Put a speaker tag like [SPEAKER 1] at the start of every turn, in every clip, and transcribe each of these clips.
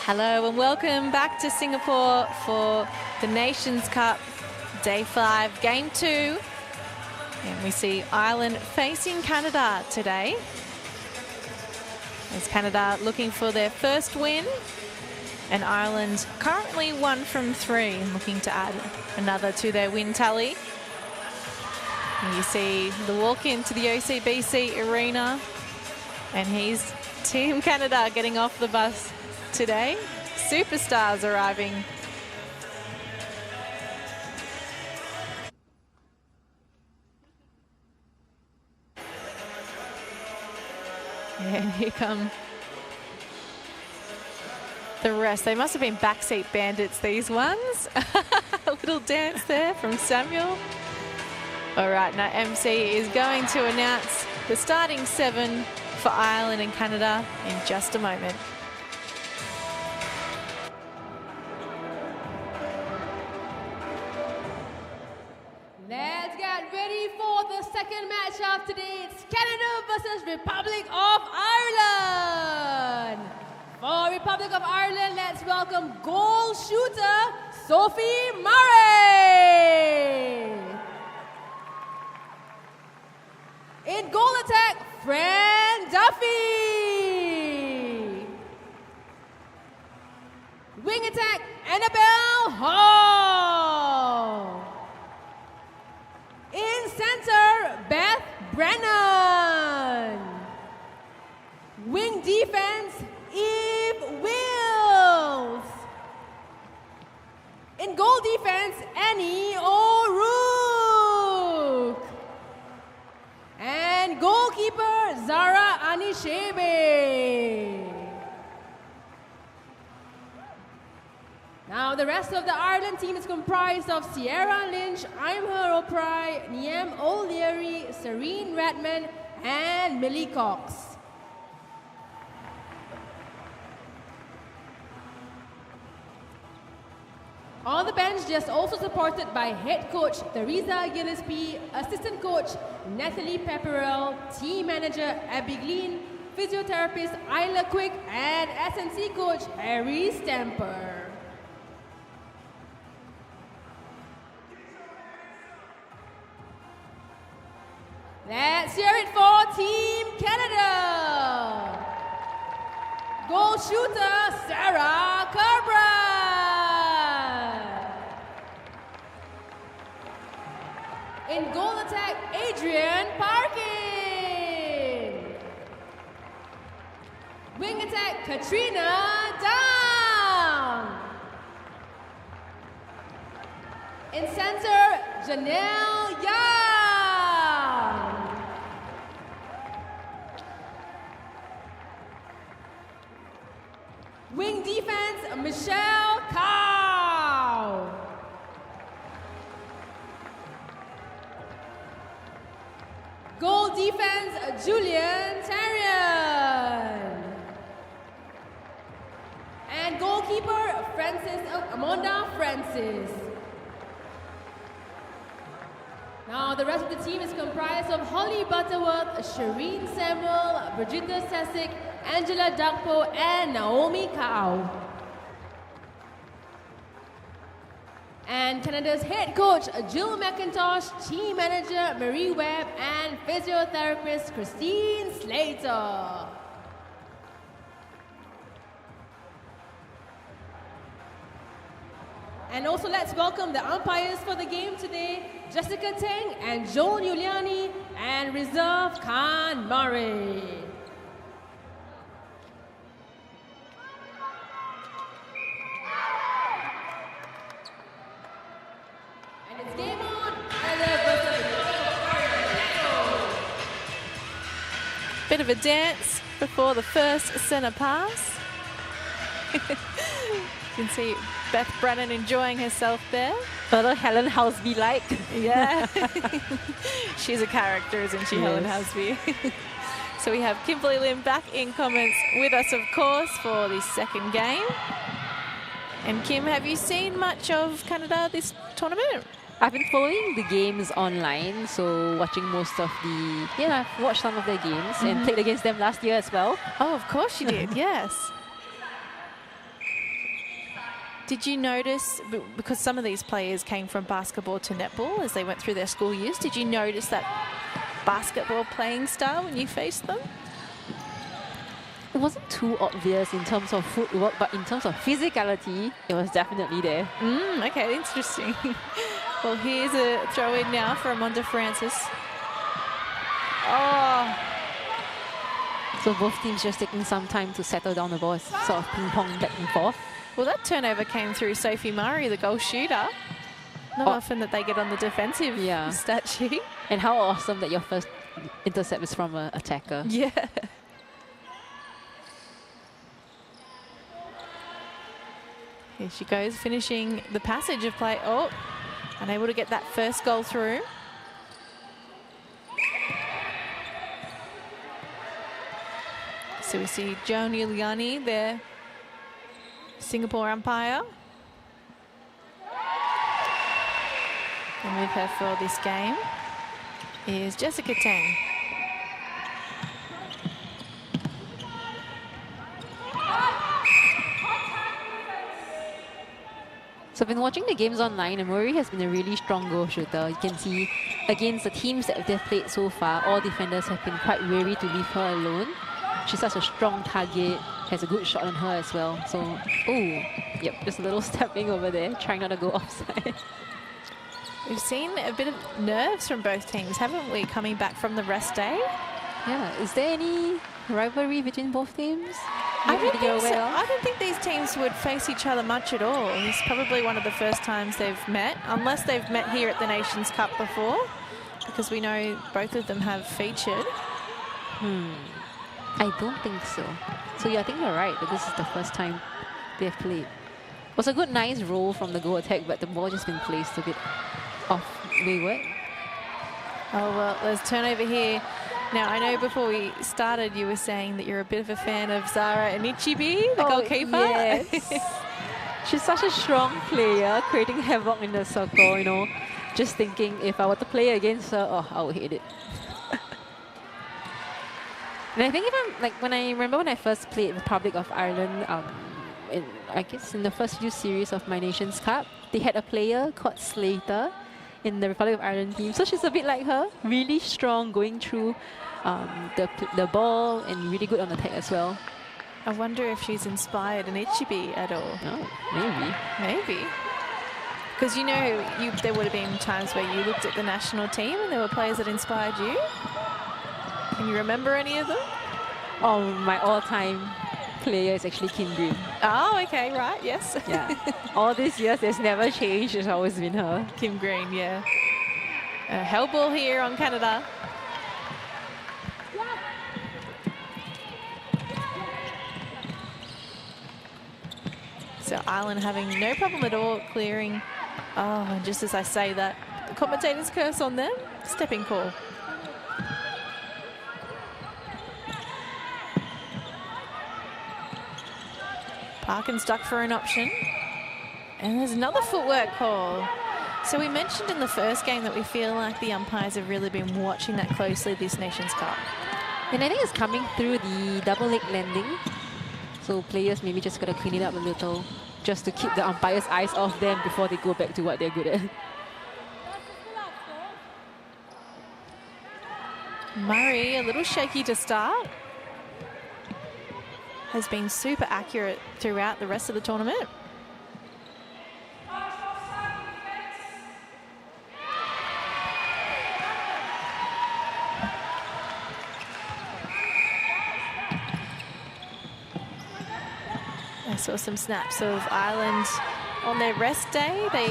[SPEAKER 1] Hello and welcome back to Singapore for the Nations Cup, Day 5, Game 2. And we see Ireland facing Canada today. As Canada looking for their first win. And Ireland currently 1 from 3 and looking to add another to their win tally. And you see the walk into the OCBC Arena. And he's Team Canada getting off the bus today. Superstars arriving. And here come the rest. They must have been backseat bandits, these ones. A little dance there from Samuel. All right, now MC is going to announce the starting 7 for Ireland and Canada in just a moment.
[SPEAKER 2] Let's get ready for the second match of today. It's Canada versus Republic of Ireland. For Republic of Ireland, let's welcome goal shooter Sophie Murray. In goal attack, Fran Duffy. Wing attack, Annabelle Hall. In center, Beth Brennan. Wing defense, Eve Wills. In goal defense, Annie O'Rourke. And goalkeeper, Zara Anishebe. Now the rest of the Ireland team is comprised of Sierra Lynch, Imher O'Pry, Niem O'Leary, Serene Redman, and Millie Cox. On the bench, just also supported by head coach Theresa Gillespie, assistant coach Natalie Pepperell, team manager Abby Glean, physiotherapist Isla Quick, and SNC coach Harry Stamper. Let's hear it for Team Canada. Goal shooter, Sarah Cabra. In goal attack, Adrian Parkin. Wing attack, Katrina Down. In center, Janelle Young. Wing defense, Michelle Cow. Goal defense, Julian Tarian. And goalkeeper, Amonda Francis. Now the rest of the team is comprised of Holly Butterworth, Shireen Samuel, Brigitte Sessick, Angela Dagpo, and Naomi Kao. And Canada's head coach, Jill McIntosh, team manager, Marie Webb, and physiotherapist, Christine Slater. And also let's welcome the umpires for the game today, Jessica Teng and Joel Giuliani, and reserve Khan Murray. And it's game on.
[SPEAKER 1] Bit of a dance before the first centre pass. You can see Beth Brennan enjoying herself there.
[SPEAKER 3] A little Helen Housby-like.
[SPEAKER 1] Yeah. She's a character, isn't she, Helen Housby? So we have Kimberly Lim back in comments with us, of course, for the second game. And Kim, have you seen much of Canada this tournament?
[SPEAKER 3] I've been following the games online, so watching most of the... Yeah, I've watched some of their games and played against them last year as well.
[SPEAKER 1] Oh, of course you did, yes. Did you notice, because some of these players came from basketball to netball as they went through their school years, did you notice that basketball playing style when you faced them?
[SPEAKER 3] It wasn't too obvious in terms of footwork, but in terms of physicality, it was definitely there.
[SPEAKER 1] Okay, interesting. Well, here's a throw in now for Amanda Francis. Oh.
[SPEAKER 3] So both teams just taking some time to settle down the ball, sort of ping pong back and forth.
[SPEAKER 1] Well, that turnover came through Sophie Murray, the goal shooter. Not often that they get on the defensive stat sheet.
[SPEAKER 3] And how awesome that your first intercept is from an attacker.
[SPEAKER 1] Yeah. Here she goes, finishing the passage of play. Oh, unable to get that first goal through. So we see Joan Iliani there, Singapore umpire. And with her for this game is Jessica Tang.
[SPEAKER 3] So I've been watching the games online, and Murray has been a really strong goal shooter. You can see against the teams that they've played so far, all defenders have been quite wary to leave her alone. She's such a strong target, has a good shot on her as well. So, just a little stepping over there, trying not to go offside.
[SPEAKER 1] We've seen a bit of nerves from both teams, haven't we, coming back from the rest day?
[SPEAKER 3] Yeah, is there any rivalry between both teams?
[SPEAKER 1] I don't think so. I don't think these teams would face each other much at all. It's probably one of the first times they've met, unless they've met here at the Nations Cup before, because we know both of them have featured.
[SPEAKER 3] I don't think so. So yeah, I think you're right that this is the first time they've played. It was a good, nice roll from the goal attack, but the ball just been placed a bit off wayward.
[SPEAKER 1] Oh, well, there's turnover here. Now, I know before we started, you were saying that you're a bit of a fan of Zara Anichibi, the goalkeeper.
[SPEAKER 3] Yes. She's such a strong player, creating havoc in the circle, you know. Just thinking, if I were to play against her, I would hate it. And I think when I remember when I first played Republic of Ireland, I guess in the first few series of my Nations Cup, they had a player called Slater in the Republic of Ireland team. So she's a bit like her, really strong, going through the ball and really good on attack as well.
[SPEAKER 1] I wonder if she's inspired Anichibi at all.
[SPEAKER 3] Oh, maybe.
[SPEAKER 1] Maybe. Because you know, there would have been times where you looked at the national team and there were players that inspired you. Can you remember any of them?
[SPEAKER 3] Oh, my all-time player is actually Kim Green.
[SPEAKER 1] Oh, okay, right, yes.
[SPEAKER 3] Yeah. All these years, it's never changed. It's always been her.
[SPEAKER 1] Kim Green, yeah. Hell ball here on Canada. So Ireland having no problem at all clearing. Oh, and just as I say that, the commentator's curse on them. Stepping call. Parkin stuck for an option. And there's another footwork call. So we mentioned in the first game that we feel like the umpires have really been watching that closely this Nations Cup.
[SPEAKER 3] And I think it's coming through the double leg landing. So players maybe just got to clean it up a little just to keep the umpire's eyes off them before they go back to what they're good at.
[SPEAKER 1] Murray, a little shaky to start. Has been super accurate throughout the rest of the tournament. I saw some snaps of Ireland on their rest day. They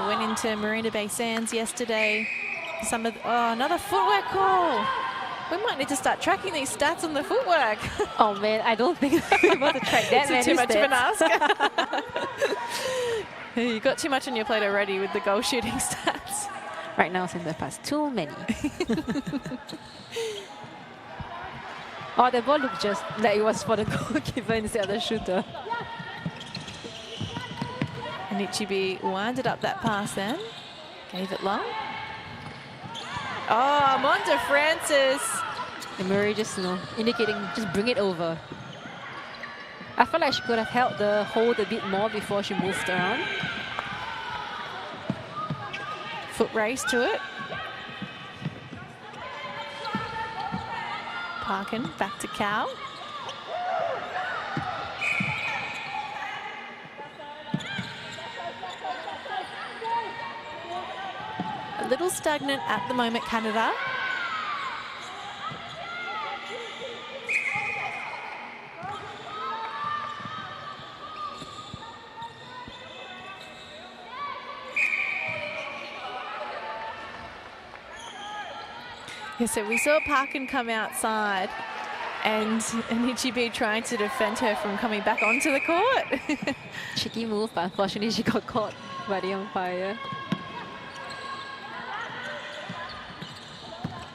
[SPEAKER 1] went into Marina Bay Sands yesterday. Another footwork call. We might need to start tracking these stats on the footwork.
[SPEAKER 3] Oh man, I don't think I'm able to track that many
[SPEAKER 1] too much
[SPEAKER 3] stats.
[SPEAKER 1] of an ask. You got too much on your plate already with the goal shooting stats.
[SPEAKER 3] Right now, since I passed too many. Oh, the ball looked just like it was for the goalkeeper instead of the shooter.
[SPEAKER 1] Anichibi winded up that pass then. Gave it long. Oh, Monta Francis.
[SPEAKER 3] And Murray just, indicating, just bring it over. I felt like she could have held the hold a bit more before she moved around.
[SPEAKER 1] Foot race to it. Parkin back to Cal. A little stagnant at the moment, Canada. Yeah, so we saw Parkin come outside and Anichibe trying to defend her from coming back onto the court.
[SPEAKER 3] Cheeky move, but unfortunately she got caught by the umpire.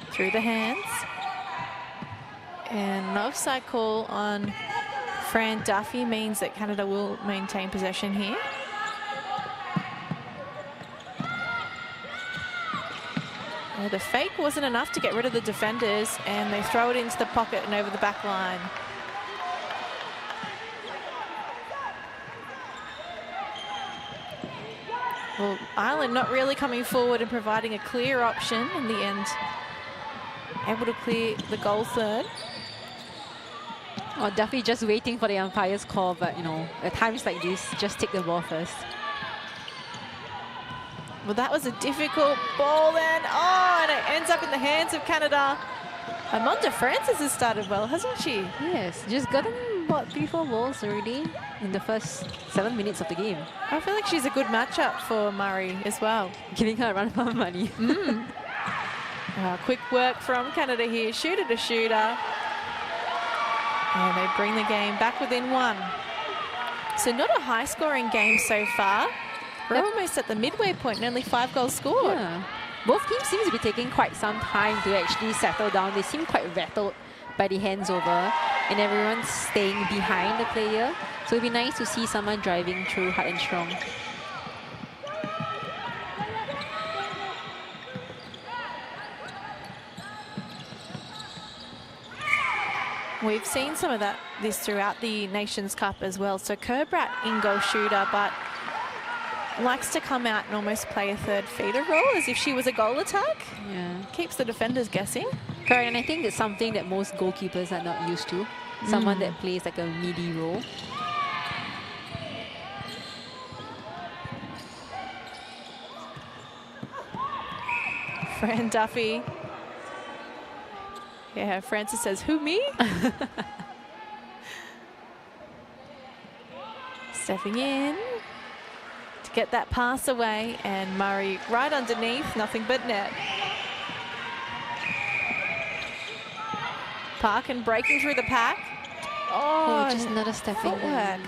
[SPEAKER 1] Through the hands. And an offside call on Fran Duffy means that Canada will maintain possession here. Well, the fake wasn't enough to get rid of the defenders, and they throw it into the pocket and over the back line. Well, Ireland not really coming forward and providing a clear option in the end. Able to clear the goal third.
[SPEAKER 3] Oh, Duffy just waiting for the umpire's call, but you know, at times like this, just take the ball first.
[SPEAKER 1] Well, that was a difficult ball then. Oh, and it ends up in the hands of Canada. Amonda Francis has started well, hasn't she?
[SPEAKER 3] Yes, just gotten about 3-4 balls already in the first 7 minutes of the game.
[SPEAKER 1] I feel like she's a good matchup for Murray as well.
[SPEAKER 3] Giving her a run for her money.
[SPEAKER 1] Quick work from Canada here, shooter to shooter. And they bring the game back within one. So not a high-scoring game so far. We're almost at the midway point and only 5 goals scored.
[SPEAKER 3] Yeah. Both teams seem to be taking quite some time to actually settle down. They seem quite rattled by the hands-over, and everyone's staying behind the player. So it'd be nice to see someone driving through hard and strong.
[SPEAKER 1] We've seen some of this throughout the Nations Cup as well. So Kerbrat in-goal shooter, but likes to come out and almost play a third feeder role as if she was a goal attack.
[SPEAKER 3] Yeah.
[SPEAKER 1] Keeps the defenders guessing.
[SPEAKER 3] Correct, and I think it's something that most goalkeepers are not used to. Someone that plays like a midi role.
[SPEAKER 1] Fran Duffy. Yeah, Francis says, who, me? Stepping in to get that pass away, and Murray right underneath, nothing but net. Parkin breaking through the pack.
[SPEAKER 3] Oh, just another stepping in.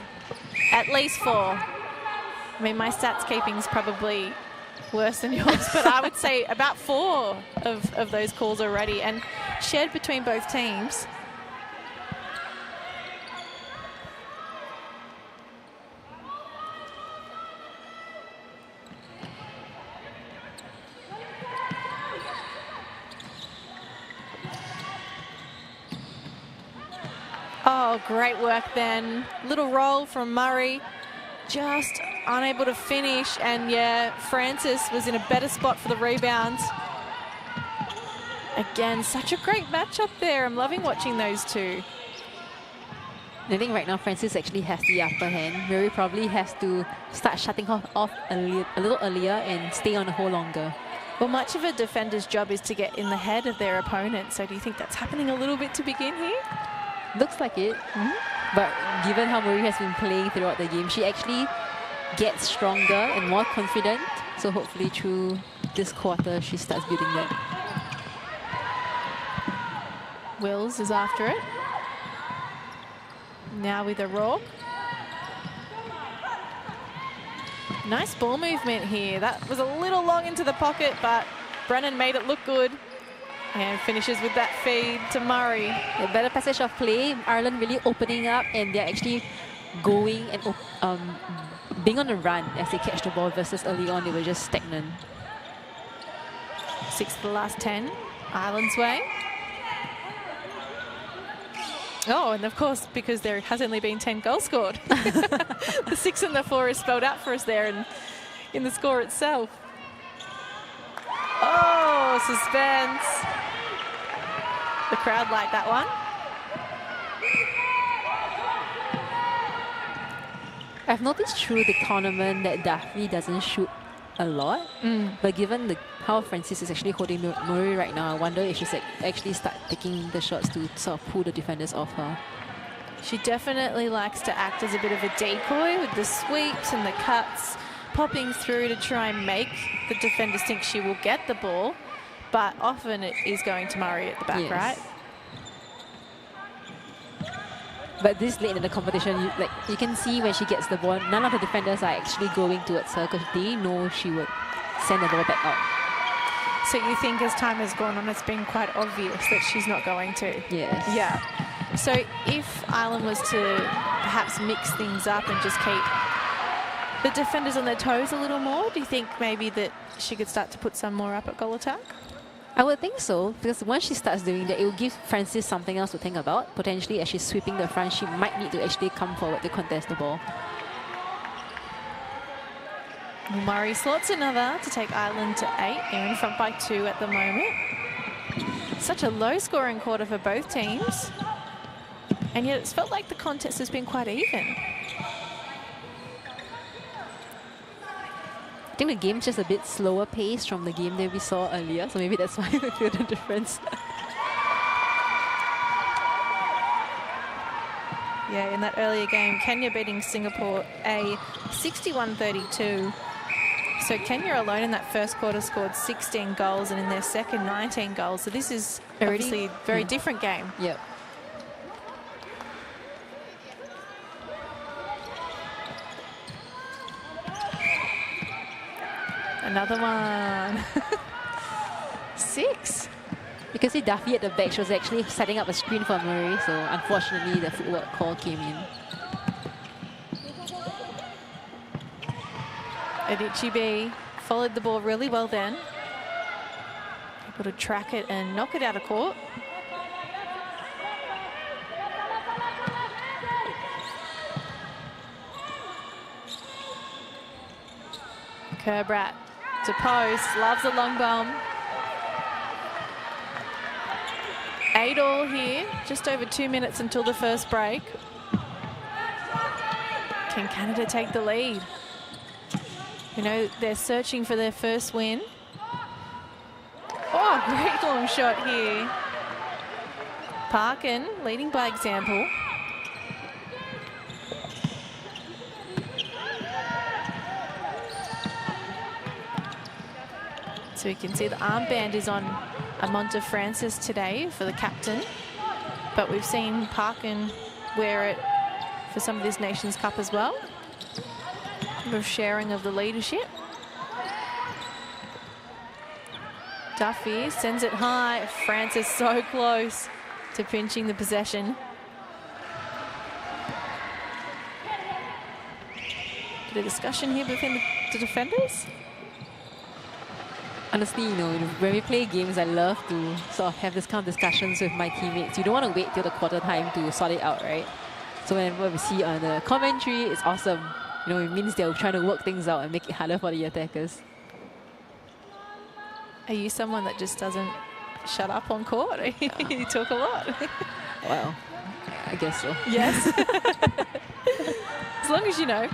[SPEAKER 1] At least 4. I mean, my stats keeping's probably worse than yours, but I would say about 4 of those calls already, and shared between both teams. Oh, great work then. Little roll from Murray. Just unable to finish, and yeah, Francis was in a better spot for the rebound. Again, such a great matchup there. I'm loving watching those two.
[SPEAKER 3] I think right now Francis actually has the upper hand. Murray probably has to start shutting her off a little earlier and stay on the hole longer.
[SPEAKER 1] Well, much of a defender's job is to get in the head of their opponent. So do you think that's happening a little bit to begin here?
[SPEAKER 3] Looks like it. But given how Murray has been playing throughout the game, she actually gets stronger and more confident. So hopefully through this quarter, she starts building that.
[SPEAKER 1] Wills is after it. Now with a Rourke. Nice ball movement here. That was a little long into the pocket, but Brennan made it look good. And finishes with that feed to Murray.
[SPEAKER 3] A better passage of play. Ireland really opening up, and they're actually going and being on the run as they catch the ball versus early on they were just stagnant.
[SPEAKER 1] 6 to the last 10. Ireland's way. Oh, and of course, because there has only been 10 goals scored. The 6 and the 4 is spelled out for us there in the score itself. Oh, suspense. The crowd liked that one.
[SPEAKER 3] I've noticed through the tournament that Duffy doesn't shoot a lot, but given how Francis is actually holding Murray right now, I wonder if she's actually start taking the shots to sort of pull the defenders off her.
[SPEAKER 1] She definitely likes to act as a bit of a decoy with the sweeps and the cuts, popping through to try and make the defenders think she will get the ball, but often it is going to Murray at the back, right?
[SPEAKER 3] But this late in the competition, you can see when she gets the ball, none of the defenders are actually going towards her because they know she would send the ball back out.
[SPEAKER 1] So you think as time has gone on, it's been quite obvious that she's not going to?
[SPEAKER 3] Yes.
[SPEAKER 1] Yeah. So if Ireland was to perhaps mix things up and just keep the defenders on their toes a little more, do you think maybe that she could start to put some more up at goal attack?
[SPEAKER 3] I would think so, because once she starts doing that, it will give Francis something else to think about. Potentially, as she's sweeping the front, she might need to actually come forward to contest the ball.
[SPEAKER 1] Murray slots another to take Ireland to 8. They're in front by 2 at the moment. Such a low-scoring quarter for both teams. And yet it's felt like the contest has been quite even.
[SPEAKER 3] I think the game's just a bit slower paced from the game that we saw earlier, so maybe that's why we feel the difference.
[SPEAKER 1] Yeah, in that earlier game, Kenya beating Singapore a 61-32. So Kenya alone in that first quarter scored 16 goals and in their second 19 goals. So this is obviously a very different game.
[SPEAKER 3] Yep.
[SPEAKER 1] Another one. 6.
[SPEAKER 3] You can see Duffy at the back. She was actually setting up a screen for Murray, so unfortunately the footwork call came in.
[SPEAKER 1] Adichie B followed the ball really well then. Able to track it and knock it out of court. Kerbrat to post, loves a long bomb. 8-all here, just over 2 minutes until the first break. Can Canada take the lead? You know, they're searching for their first win. Oh, great long shot here. Parkin leading by example. So you can see the armband is on Amonta Francis today for the captain. But we've seen Parkin wear it for some of this Nations Cup as well. A bit of sharing of the leadership. Duffy sends it high. Francis so close to pinching the possession. Bit of discussion here between the defenders.
[SPEAKER 3] Honestly, you know, when we play games, I love to sort of have this kind of discussions with my teammates. You don't want to wait till the quarter time to sort it out, right? So whenever we see on the commentary, it's awesome. You know, it means they're trying to work things out and make it harder for the attackers.
[SPEAKER 1] Are you someone that just doesn't shut up on court? You talk a lot.
[SPEAKER 3] Well, I guess so.
[SPEAKER 1] Yes. As long as you know.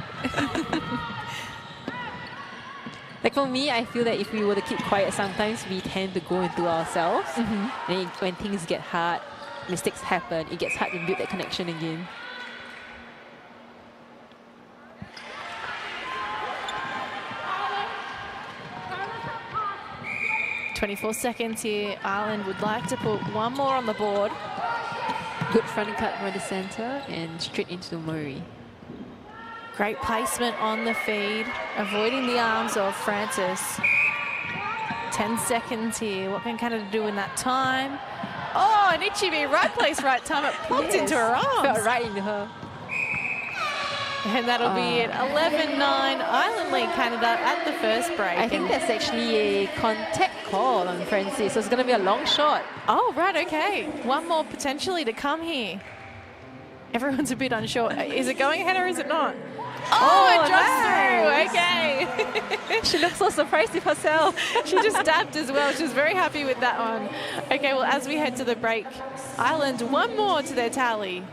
[SPEAKER 3] Like for me, I feel that if we were to keep quiet, sometimes we tend to go into ourselves. And when things get hard, mistakes happen, it gets hard to build that connection again.
[SPEAKER 1] .24 seconds here. Ireland would like to put one more on the board.
[SPEAKER 3] Good front cut for the center and straight into Murray.
[SPEAKER 1] Great placement on the feed, avoiding the arms of Francis. 10 seconds here. What can Canada do in that time? Oh, and Ichibi, right place, right time. It plopped into her arms.
[SPEAKER 3] Felt right into her.
[SPEAKER 1] And that'll be it. 11-9, Ireland lead Canada at the first break.
[SPEAKER 3] I think that's actually a contact call on Francis, so it's going to be a long shot.
[SPEAKER 1] Oh, right, okay. One more potentially to come here. Everyone's a bit unsure. Is it going ahead or is it not? Oh, it drops through. Okay.
[SPEAKER 3] She looks so surprised with herself.
[SPEAKER 1] She just dabbed as well. She was very happy with that one. Okay, well, as we head to the break, Ireland one more to their tally.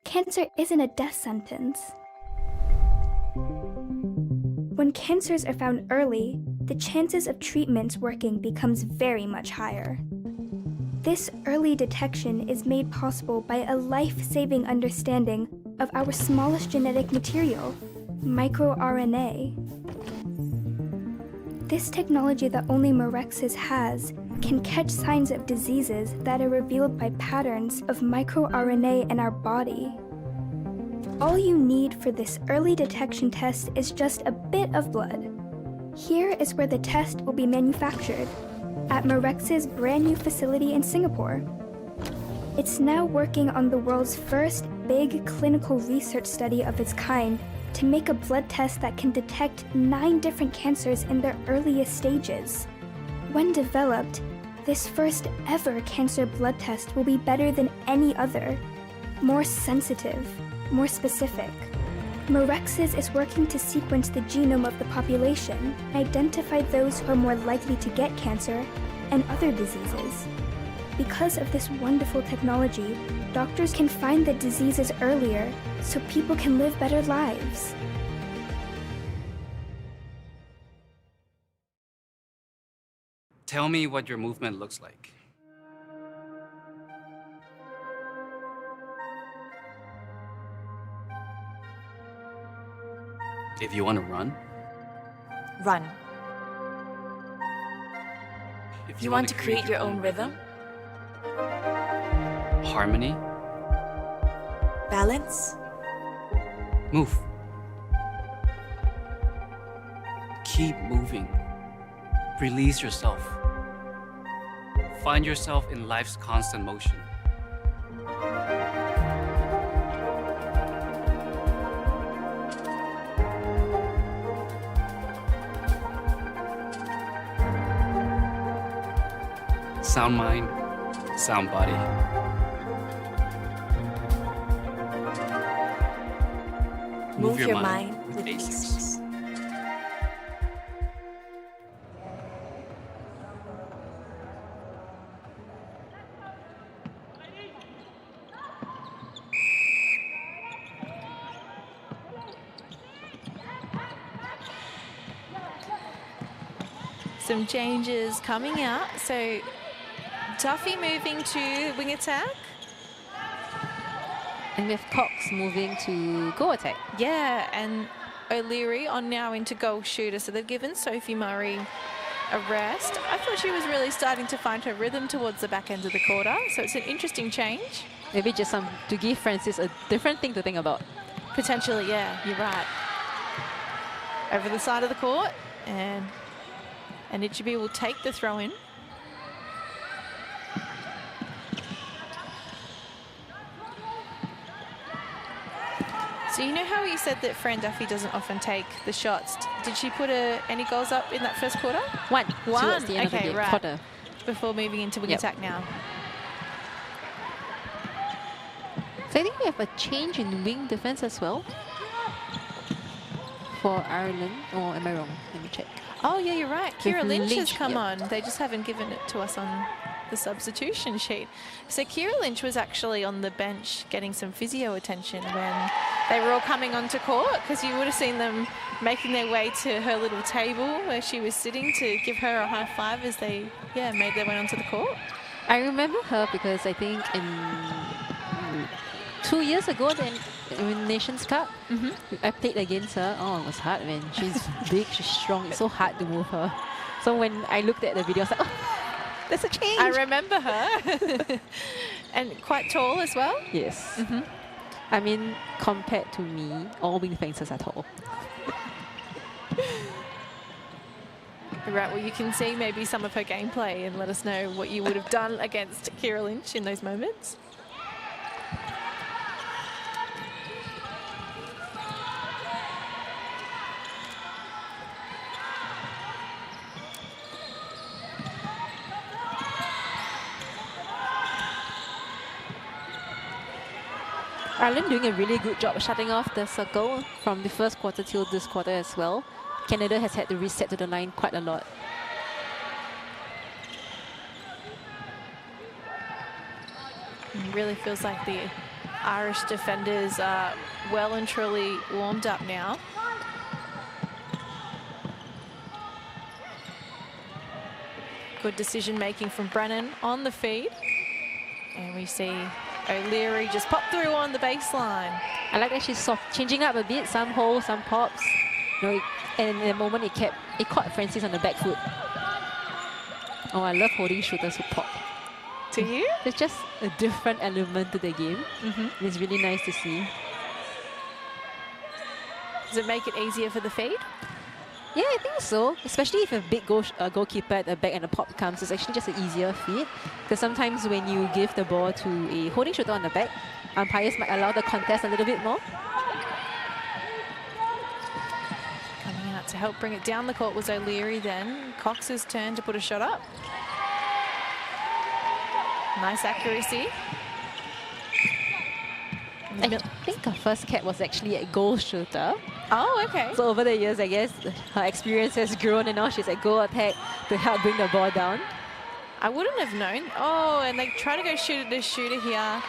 [SPEAKER 4] Cancer isn't a death sentence. When cancers are found early, the chances of treatments working becomes very much higher. This early detection is made possible by a life-saving understanding of our smallest genetic material, microRNA. This technology that only Mirxes has can catch signs of diseases that are revealed by patterns of microRNA in our body. All you need for this early detection test is just a bit of blood. Here is where the test will be manufactured, at Mirxes' brand new facility in Singapore. It's now working on the world's first big clinical research study of its kind to make a blood test that can detect 9 different cancers in their earliest stages. When developed, this first ever cancer blood test will be better than any other, more sensitive, more specific. Mirxes is working to sequence the genome of the population and identify those who are more likely to get cancer and other diseases. Because of this wonderful technology, doctors can find the diseases earlier so people can live better lives.
[SPEAKER 5] Tell me what your movement looks like. If you want to run,
[SPEAKER 6] Run.
[SPEAKER 5] if
[SPEAKER 6] You want to create your own rhythm?
[SPEAKER 5] harmony,
[SPEAKER 6] Balance?
[SPEAKER 5] move. Keep moving. Release yourself. Find yourself in life's constant motion. Sound mind, sound body.
[SPEAKER 6] Move your mind with
[SPEAKER 5] basics.
[SPEAKER 6] ease.
[SPEAKER 1] Some changes coming out. So Duffy moving to wing attack.
[SPEAKER 3] And we have Cox moving to goal attack.
[SPEAKER 1] Yeah, and O'Leary on now into goal shooter. So they've given Sophie Murray a rest. I thought she was really starting to find her rhythm towards the back end of the quarter. So it's an interesting change.
[SPEAKER 3] Maybe just to give Francis a different thing to think about.
[SPEAKER 1] Potentially, yeah, you're right. Over the side of the court, and Ichibi will take the throw in. So you know how you said that Fran Duffy doesn't often take the shots? Did she put any goals up in that first quarter?
[SPEAKER 3] One.
[SPEAKER 1] One.
[SPEAKER 3] Towards the end
[SPEAKER 1] Okay,
[SPEAKER 3] of the game,
[SPEAKER 1] right.
[SPEAKER 3] quarter.
[SPEAKER 1] Before moving into wing attack now.
[SPEAKER 3] So I think we have a change in wing defense as well for Ireland. Or am I wrong? Let me check.
[SPEAKER 1] Oh yeah, you're right. Kira
[SPEAKER 3] With
[SPEAKER 1] Lynch has
[SPEAKER 3] Lynch,
[SPEAKER 1] come
[SPEAKER 3] yep.
[SPEAKER 1] on. They just haven't given it to us on the substitution sheet. So Kira Lynch was actually on the bench getting some physio attention when they were all coming onto court, because you would have seen them making their way to her little table where she was sitting to give her a high five as they made their way onto the court.
[SPEAKER 3] I remember her because I think in 2 years ago, then in Nations Cup, I played against her. Oh, it was hard, man. She's big, she's strong. It's so hard to move her. So when I looked at the video, I was like, oh, there's a change.
[SPEAKER 1] I remember her. And quite tall as well.
[SPEAKER 3] Yes. I mean, compared to me, all wing fencers are tall.
[SPEAKER 1] Right, well, you can see maybe some of her gameplay and let us know what you would have done against Kira Lynch in those moments.
[SPEAKER 3] Ireland doing a really good job shutting off the circle from the first quarter till this quarter as well. Canada has had to reset to the line quite a lot.
[SPEAKER 1] It really feels like the Irish defenders are well and truly warmed up now. Good decision making from Brennan on the feed. And we see O'Leary just pop through on the baseline.
[SPEAKER 3] I like that she's changing up a bit, some holes, some pops. You know, and in the moment it caught Francis on the back foot. Oh, I love holding shooters who pop.
[SPEAKER 1] Do you?
[SPEAKER 3] It's just a different element to the game. It's really nice to see.
[SPEAKER 1] Does it make it easier for the feed?
[SPEAKER 3] Yeah, I think so. Especially if a big goalkeeper at the back and the pop comes, it's actually just an easier feed. Because sometimes when you give the ball to a holding shooter on the back, umpires might allow the contest a little bit more.
[SPEAKER 1] Coming out to help bring it down the court was O'Leary then. Cox's turn to put a shot up. Nice accuracy.
[SPEAKER 3] I think her first cap was actually a goal shooter.
[SPEAKER 1] Oh, okay.
[SPEAKER 3] So over the years, I guess, her experience has grown and now she's at goal attack to help bring the ball down.
[SPEAKER 1] I wouldn't have known. Oh, and they try to go shoot at the shooter here.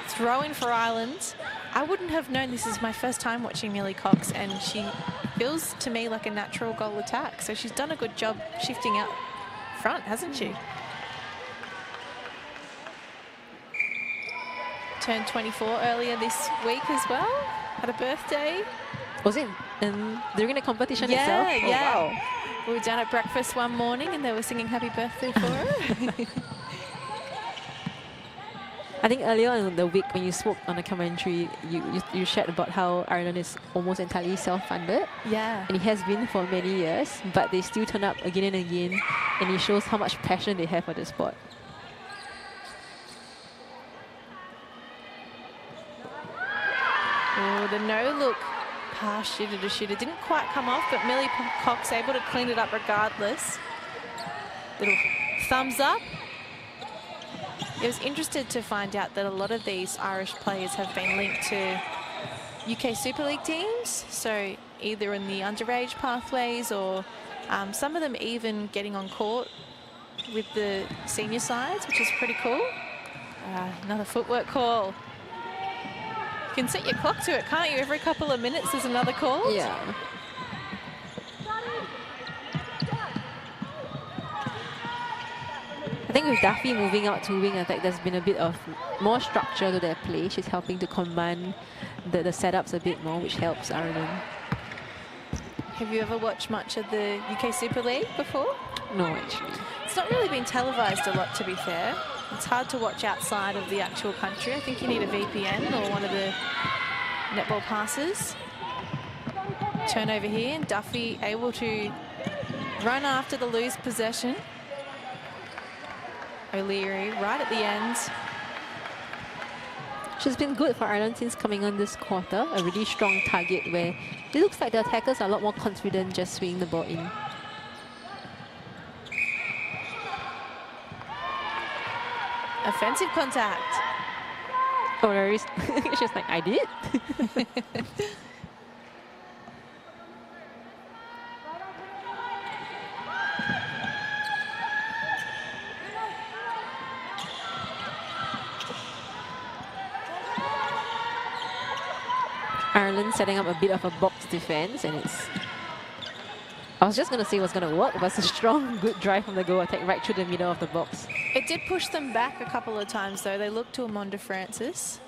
[SPEAKER 1] Throw in for Ireland. I wouldn't have known. This is my first time watching Millie Cox, and she feels to me like a natural goal attack. So she's done a good job shifting out front, hasn't she? Turned 24 earlier this week as well. Had a birthday.
[SPEAKER 3] Was it during the competition itself? Oh,
[SPEAKER 1] Yeah.
[SPEAKER 3] wow.
[SPEAKER 1] We were down at breakfast one morning and they were singing happy birthday for her.
[SPEAKER 3] I think earlier in the week when you spoke on the commentary, you shared about how Ireland is almost entirely self-funded.
[SPEAKER 1] Yeah.
[SPEAKER 3] And it has been for many years, but they still turn up again and again, and it shows how much passion they have for the sport.
[SPEAKER 1] Oh, the no-look pass shooter to shooter didn't quite come off, but Millie Cox able to clean it up regardless. Little thumbs up. I was interested to find out that a lot of these Irish players have been linked to UK Super League teams, so either in the underage pathways or some of them even getting on court with the senior sides, which is pretty cool. Another footwork call. You can set your clock to it, can't you? Every couple of minutes there's another call.
[SPEAKER 3] Yeah. I think with Duffy moving out to wing attack, there's been a bit of more structure to their play. She's helping to command the setups a bit more, which helps Ireland.
[SPEAKER 1] Have you ever watched much of the UK Super League before?
[SPEAKER 3] No, actually.
[SPEAKER 1] It's not really been televised a lot, to be fair. It's hard to watch outside of the actual country. I think you need a VPN or one of the netball passes. Turnover here, and Duffy able to run after the loose possession. O'Leary right at the end.
[SPEAKER 3] She's been good for Ireland since coming on this quarter. A really strong target where it looks like the attackers are a lot more confident just swinging the ball in.
[SPEAKER 1] Offensive contact.
[SPEAKER 3] Oh, there is. She's like, I did. Ireland setting up a bit of a box defense, and it's... I was just going to say it was going to work, but it's a strong, good drive from the goal attack right through the middle of the box.
[SPEAKER 1] It did push them back a couple of times, though. They looked to Amanda Francis.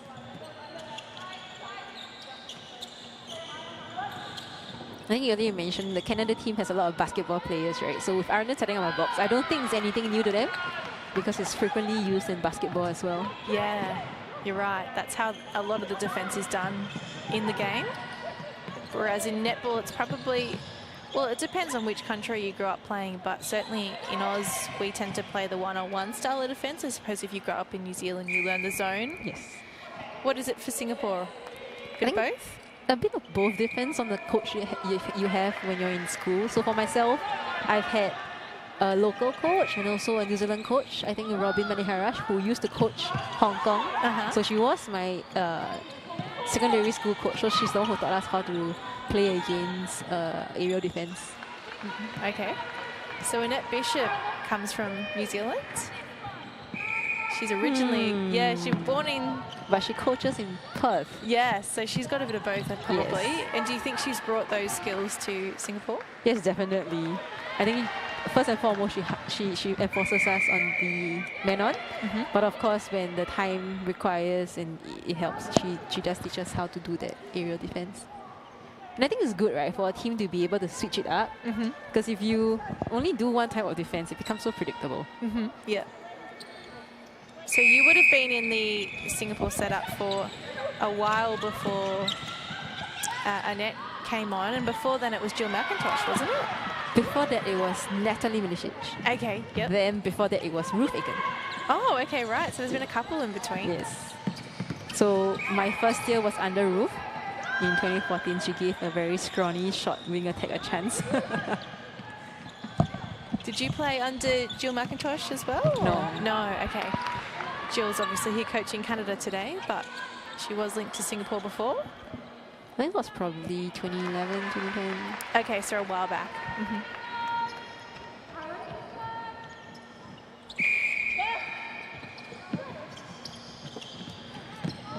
[SPEAKER 3] I think earlier you mentioned the Canada team has a lot of basketball players, right? So with Ireland setting up a box, I don't think it's anything new to them because it's frequently used in basketball as well.
[SPEAKER 1] Yeah, you're right. That's how a lot of the defense is done in the game. Whereas in netball, it's probably... Well, it depends on which country you grew up playing, but certainly in Oz, we tend to play the one-on-one style of defense. I suppose if you grow up in New Zealand, you learn the zone.
[SPEAKER 3] Yes.
[SPEAKER 1] What is it for Singapore? Bit of both?
[SPEAKER 3] A bit of both depends on the coach you have when you're in school. So for myself, I've had a local coach and also a New Zealand coach, I think Robin Maniharaj, who used to coach Hong Kong. So she was my secondary school coach, so she's the one who taught us how to play against aerial defense.
[SPEAKER 1] Okay. So Annette Bishop comes from New Zealand. She's originally, yeah, she's born in...
[SPEAKER 3] But she coaches in Perth.
[SPEAKER 1] Yeah, so she's got a bit of both, probably.
[SPEAKER 3] Yes.
[SPEAKER 1] And do you think she's brought those skills to Singapore?
[SPEAKER 3] Yes, definitely. I think first and foremost, she enforces us on the man-on. But of course, when the time requires and it helps, she does teach us how to do that aerial defense. And I think it's good, right, for a team to be able to switch it up. Because if you only do one type of defense, it becomes so predictable.
[SPEAKER 1] Yeah. So you would have been in the Singapore setup for a while before Annette came on, and before then it was Jill McIntosh, wasn't it?
[SPEAKER 3] Before that, it was Natalie Milicic.
[SPEAKER 1] Okay, yep.
[SPEAKER 3] Then before that, it was Ruth Aiken.
[SPEAKER 1] Oh, okay, right. So there's been a couple in between.
[SPEAKER 3] Yes. So my first year was under Ruth. In 2014, she gave a very scrawny short wing attack a chance.
[SPEAKER 1] Did you play under Jill McIntosh as well?
[SPEAKER 3] No.
[SPEAKER 1] No, okay. Jill's obviously here coaching Canada today, but she was linked to Singapore before.
[SPEAKER 3] I think it was probably 2011, 2010.
[SPEAKER 1] Okay, so a while back.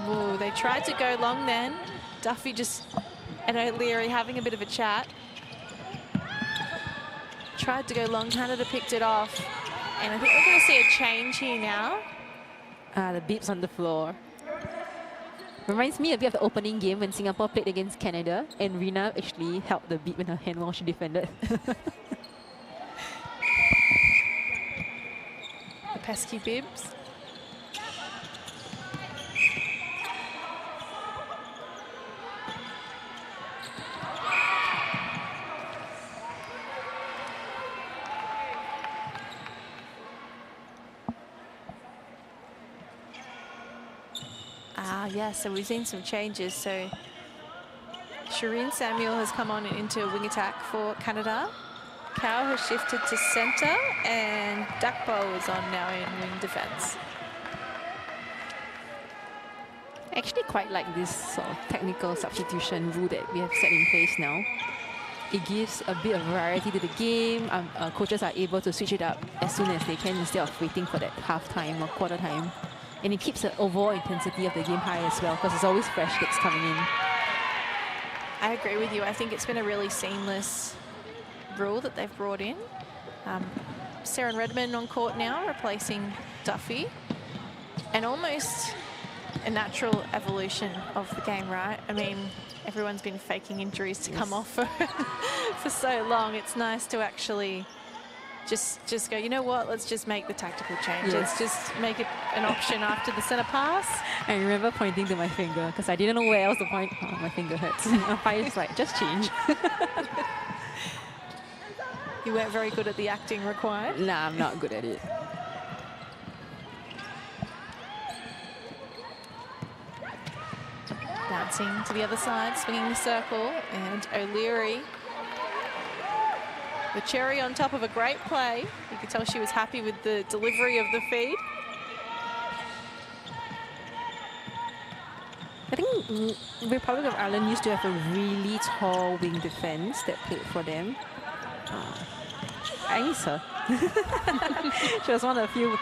[SPEAKER 1] Ooh, they tried to go long then. Duffy and O'Leary having a bit of a chat. Tried to go long, Canada picked it off. And I think we're going to see a change here now.
[SPEAKER 3] The beeps on the floor. Reminds me a bit of the opening game when Singapore played against Canada and Rina actually held the beep in her hand while she defended.
[SPEAKER 1] The pesky bibs. Yeah, so we've seen some changes. So Shireen Samuel has come on into wing attack for Canada. Cow has shifted to centre, and Duckbow is on now in wing defence.
[SPEAKER 3] I actually quite like this sort of technical substitution rule that we have set in place now. It gives a bit of variety to the game. Coaches are able to switch it up as soon as they can instead of waiting for that half time or quarter time. And it keeps the overall intensity of the game high as well because there's always fresh kicks coming in.
[SPEAKER 1] I agree with you. I think it's been a really seamless rule that they've brought in. Sarah Redmond on court now, replacing Duffy. And almost a natural evolution of the game, right? I mean, everyone's been faking injuries to come off for so long. It's nice to actually just go, you know what, let's just make the tactical change. Let's just make it an option after the centre pass.
[SPEAKER 3] I remember pointing to my finger because I didn't know where else to point. Oh, my finger hurts. I was like, just change.
[SPEAKER 1] You weren't very good at the acting required?
[SPEAKER 3] Nah, I'm not good at it.
[SPEAKER 1] Bouncing to the other side, swinging the circle, and O'Leary. The cherry on top of a great play. You could tell she was happy with the delivery of the feed.
[SPEAKER 3] I think Republic of Ireland used to have a really tall wing defense that played for them. I miss her. She was one of the few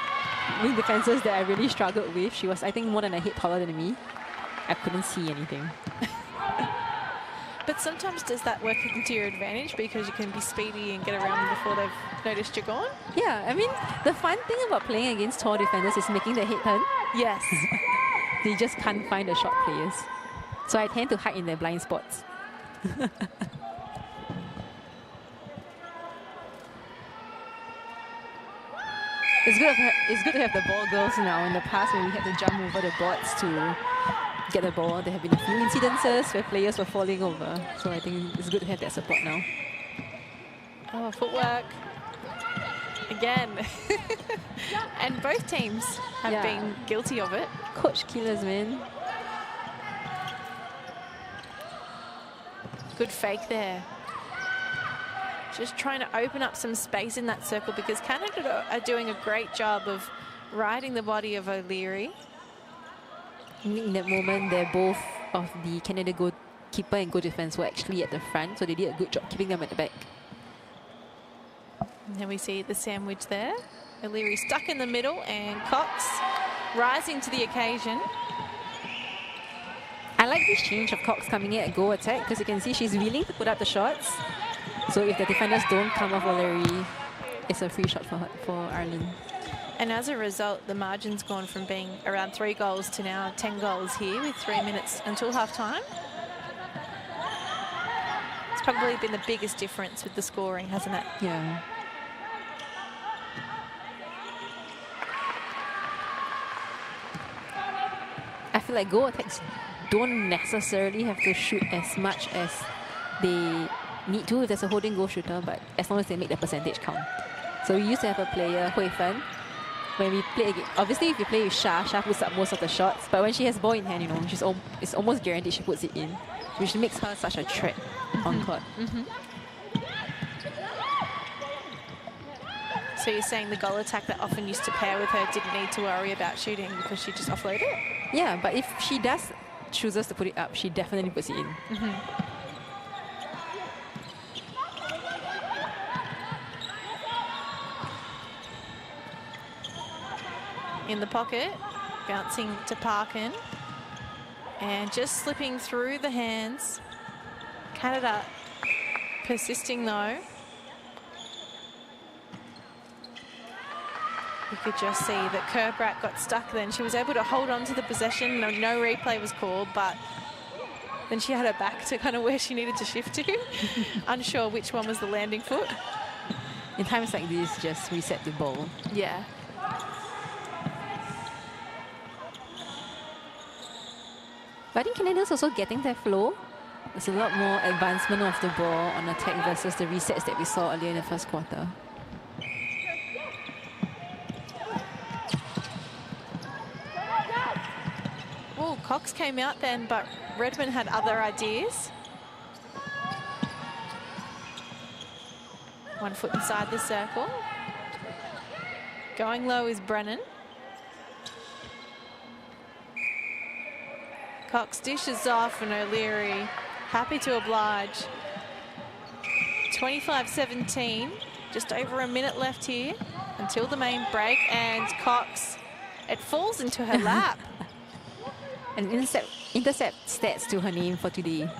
[SPEAKER 3] wing defenses that I really struggled with. She was, I think, more than a head taller than me. I couldn't see anything.
[SPEAKER 1] But sometimes does that work into your advantage because you can be speedy and get around them before they've noticed you're gone?
[SPEAKER 3] Yeah, I mean, the fun thing about playing against tall defenders is making the head turn.
[SPEAKER 1] Yes.
[SPEAKER 3] They just can't find the short players. So I tend to hide in their blind spots. It's good to have the ball girls now. In the past, when we had to jump over the boards to get the ball, there have been a few incidences where players were falling over. So I think it's good to have that support now.
[SPEAKER 1] Oh, footwork. Again. And both teams have been guilty of it.
[SPEAKER 3] Coach killers, man.
[SPEAKER 1] Good fake there. Just trying to open up some space in that circle because Canada are doing a great job of riding the body of O'Leary.
[SPEAKER 3] In that moment, they're both of the Canada goalkeeper and goal defense were actually at the front, so they did a good job keeping them at the back.
[SPEAKER 1] And then we see the sandwich there. O'Leary stuck in the middle and Cox rising to the occasion.
[SPEAKER 3] I like this change of Cox coming in at goal attack because you can see she's willing to put up the shots. So if the defenders don't come off O'Leary, it's a free shot for Ireland.
[SPEAKER 1] And as a result, the margin's gone from being around 3 goals to now 10 goals here with 3 minutes until half-time. It's probably been the biggest difference with the scoring, hasn't it?
[SPEAKER 3] Yeah. I feel like goal attacks don't necessarily have to shoot as much as they need to if there's a holding goal shooter, but as long as they make the percentage count. So we used to have a player, Hui Fen, when we play again. Obviously, if you play with Shah puts up most of the shots, but when she has ball in hand, you know, it's almost guaranteed she puts it in, which makes her such a threat on court.
[SPEAKER 1] So you're saying the goal attack that often used to pair with her didn't need to worry about shooting because she just offloaded it?
[SPEAKER 3] Yeah, but if she chooses to put it up, she definitely puts it in.
[SPEAKER 1] In the pocket, bouncing to Parkin, and just slipping through the hands. Canada persisting though. You could just see that Kerbrat got stuck then. She was able to hold on to the possession. No replay was called, but then she had her back to kind of where she needed to shift to. Unsure which one was the landing foot.
[SPEAKER 3] In times like this, just reset the ball.
[SPEAKER 1] Yeah.
[SPEAKER 3] But I think Canada's also getting their flow. There's a lot more advancement of the ball on attack versus the resets that we saw earlier in the first quarter.
[SPEAKER 1] Oh, Cox came out then, but Redmond had other ideas. 1 foot inside the circle. Going low is Brennan. Cox dishes off and O'Leary happy to oblige. 25-17, just over a minute left here until the main break, and Cox, it falls into her lap.
[SPEAKER 3] An intercept stats to her name for today.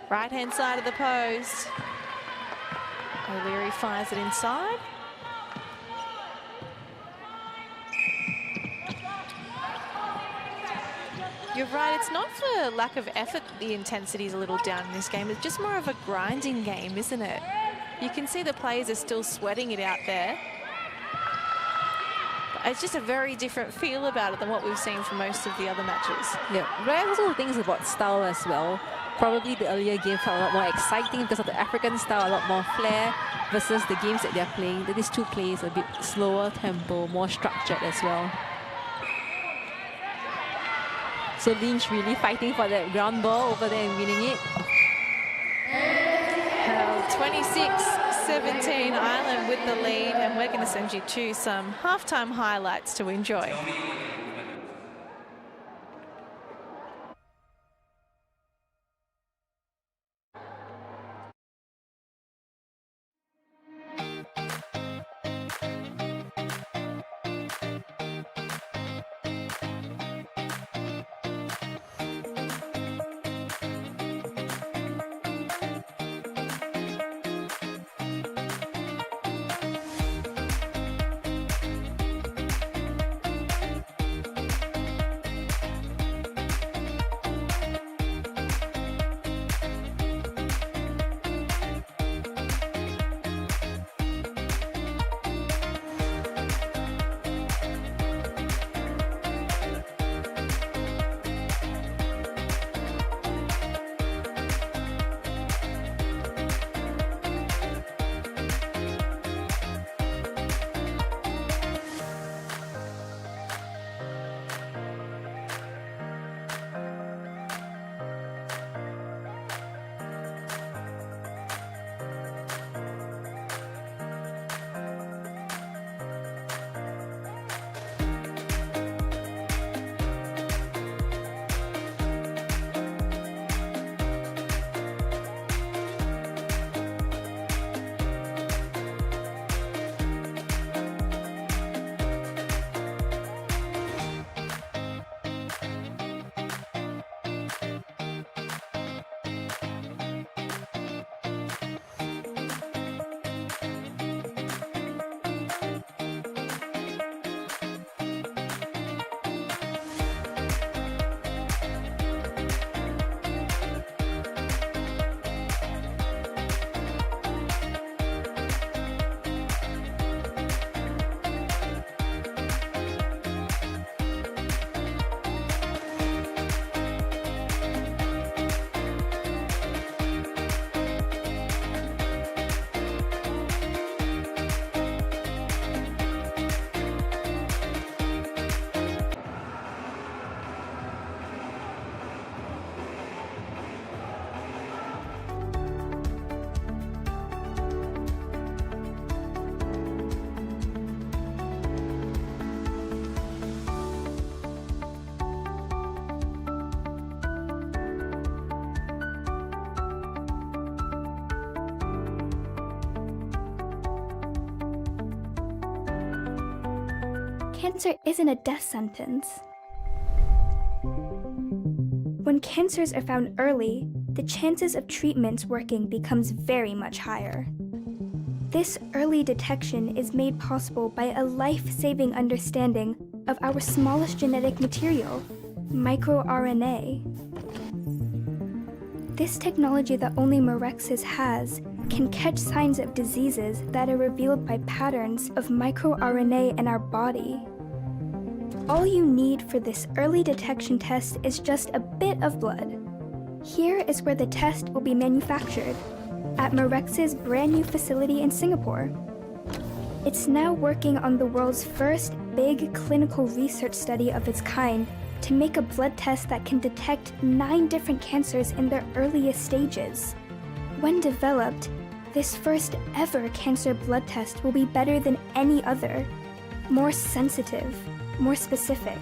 [SPEAKER 1] Right-hand side of the post. O'Leary fires it inside. You're right, it's not for lack of effort the intensity is a little down in this game. It's just more of a grinding game, isn't it? You can see the players are still sweating it out there. But it's just a very different feel about it than what we've seen from most of the other matches.
[SPEAKER 3] Yeah, but I also think it's about style as well. Probably the earlier game felt a lot more exciting because of the African style, a lot more flair versus the games that they're playing. These two plays a bit slower tempo, more structured as well. So Lynch really fighting for that ground ball over there and winning it.
[SPEAKER 1] 26-17, Ireland with the lead, and we're going to send you to some halftime highlights to enjoy.
[SPEAKER 4] Cancer isn't a death sentence. When cancers are found early, the chances of treatments working becomes very much higher. This early detection is made possible by a life-saving understanding of our smallest genetic material, microRNA. This technology that only Mirxes has can catch signs of diseases that are revealed by patterns of microRNA in our body. All you need for this early detection test is just a bit of blood. Here is where the test will be manufactured, at Mirxes' brand new facility in Singapore. It's now working on the world's first big clinical research study of its kind to make a blood test that can detect 9 different cancers in their earliest stages. When developed, this first ever cancer blood test will be better than any other, more sensitive, more specific.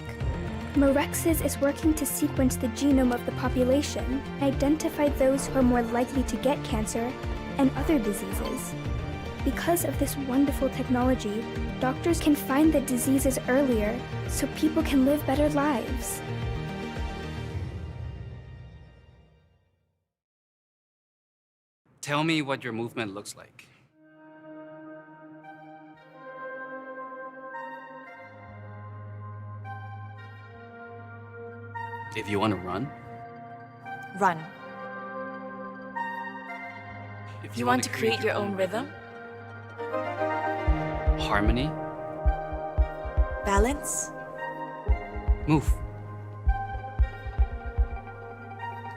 [SPEAKER 4] Mirxes is working to sequence the genome of the population and identify those who are more likely to get cancer and other diseases. Because of this wonderful technology, doctors can find the diseases earlier so people can live better lives.
[SPEAKER 5] Tell me what your movement looks like. If you want to run,
[SPEAKER 6] Run.
[SPEAKER 5] if
[SPEAKER 6] You want to create your own rhythm?
[SPEAKER 5] harmony,
[SPEAKER 6] Balance?
[SPEAKER 5] move.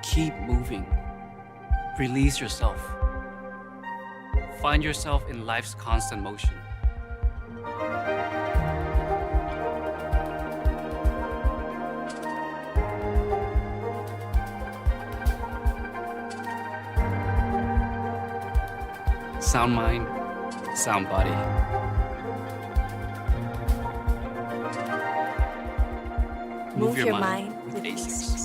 [SPEAKER 5] Keep moving. Release yourself. Find yourself in life's constant motion. Sound mind, sound body.
[SPEAKER 6] Move your mind with
[SPEAKER 5] basics.
[SPEAKER 6] ease.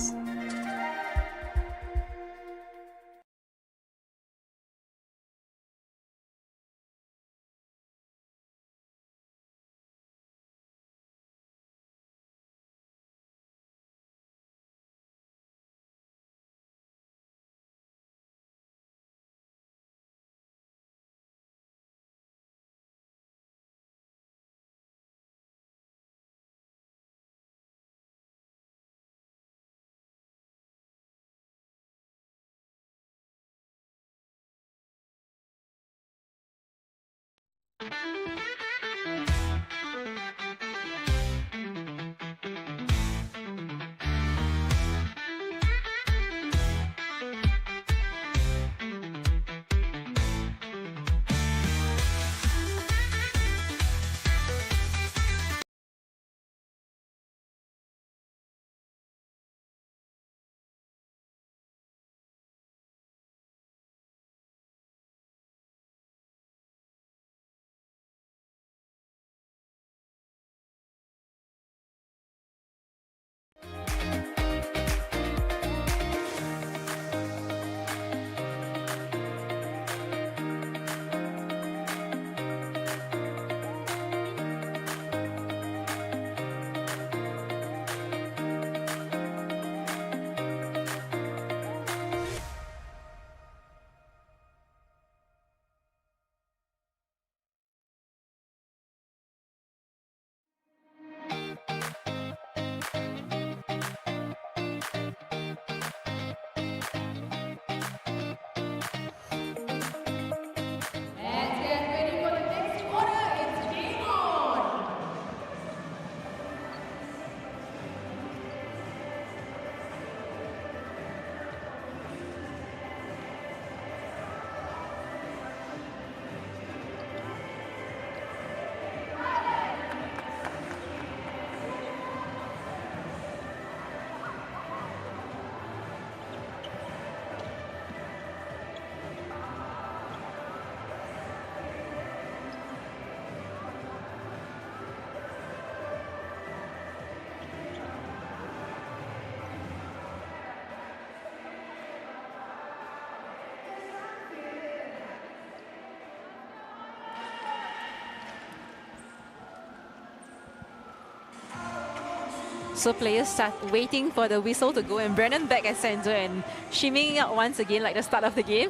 [SPEAKER 3] So players start waiting for the whistle to go, and Brennan back at center and shimmying out once again like the start of the game.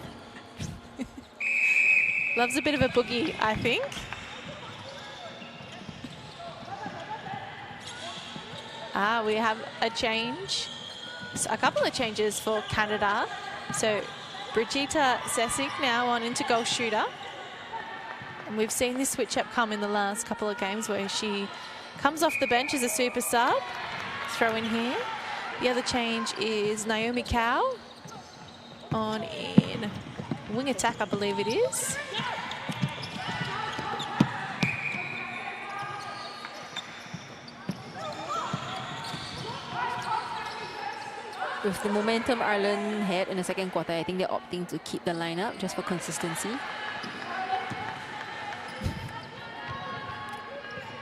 [SPEAKER 1] Loves a bit of a boogie, I think. We have a change. A couple of changes for Canada. So Brigitte Sessig now on into goal shooter. And we've seen this switch up come in the last couple of games where she comes off the bench as a super sub. Throw in here. The other change is Naomi Cow on in wing attack, I believe it is.
[SPEAKER 3] With the momentum Ireland had in the second quarter, I think they're opting to keep the lineup just for consistency.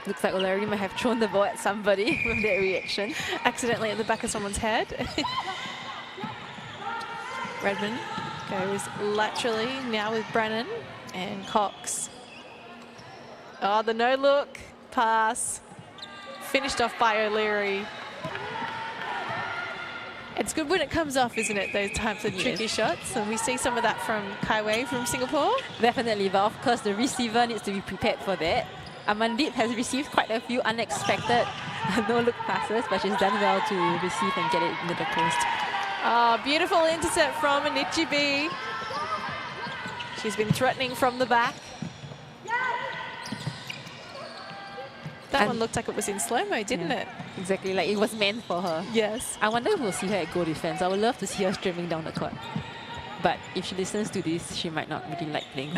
[SPEAKER 3] Looks like O'Leary might have thrown the ball at somebody with that reaction.
[SPEAKER 1] Accidentally at the back of someone's head. Redmond goes laterally now with Brennan and Cox. Oh, the no-look pass. Finished off by O'Leary. It's good when it comes off, isn't it? Those types of tricky shots. And we see some of that from Kai Wei from Singapore.
[SPEAKER 3] Definitely, but of course the receiver needs to be prepared for that. Amandeep has received quite a few unexpected no-look passes, but she's done well to receive and get it into the post.
[SPEAKER 1] Oh, beautiful intercept from Anichibi. She's been threatening from the back. That one looked like it was in slow-mo, didn't it?
[SPEAKER 3] Exactly, like it was meant for her.
[SPEAKER 1] Yes.
[SPEAKER 3] I wonder if we'll see her at goal defense. I would love to see her streaming down the court. But if she listens to this, she might not really like playing.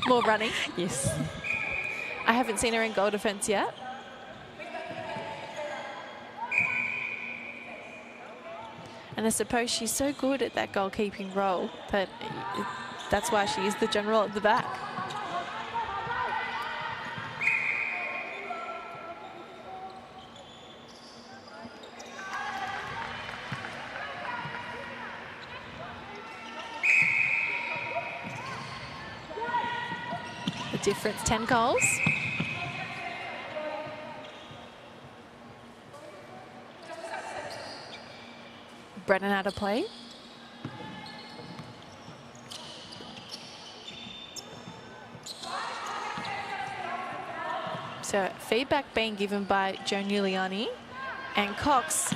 [SPEAKER 1] More running?
[SPEAKER 3] Yes.
[SPEAKER 1] I haven't seen her in goal defense yet. And I suppose she's so good at that goalkeeping role that that's why she is the general at the back. The difference, 10 goals. Brennan out of play. So feedback being given by Joan Giuliani, and Cox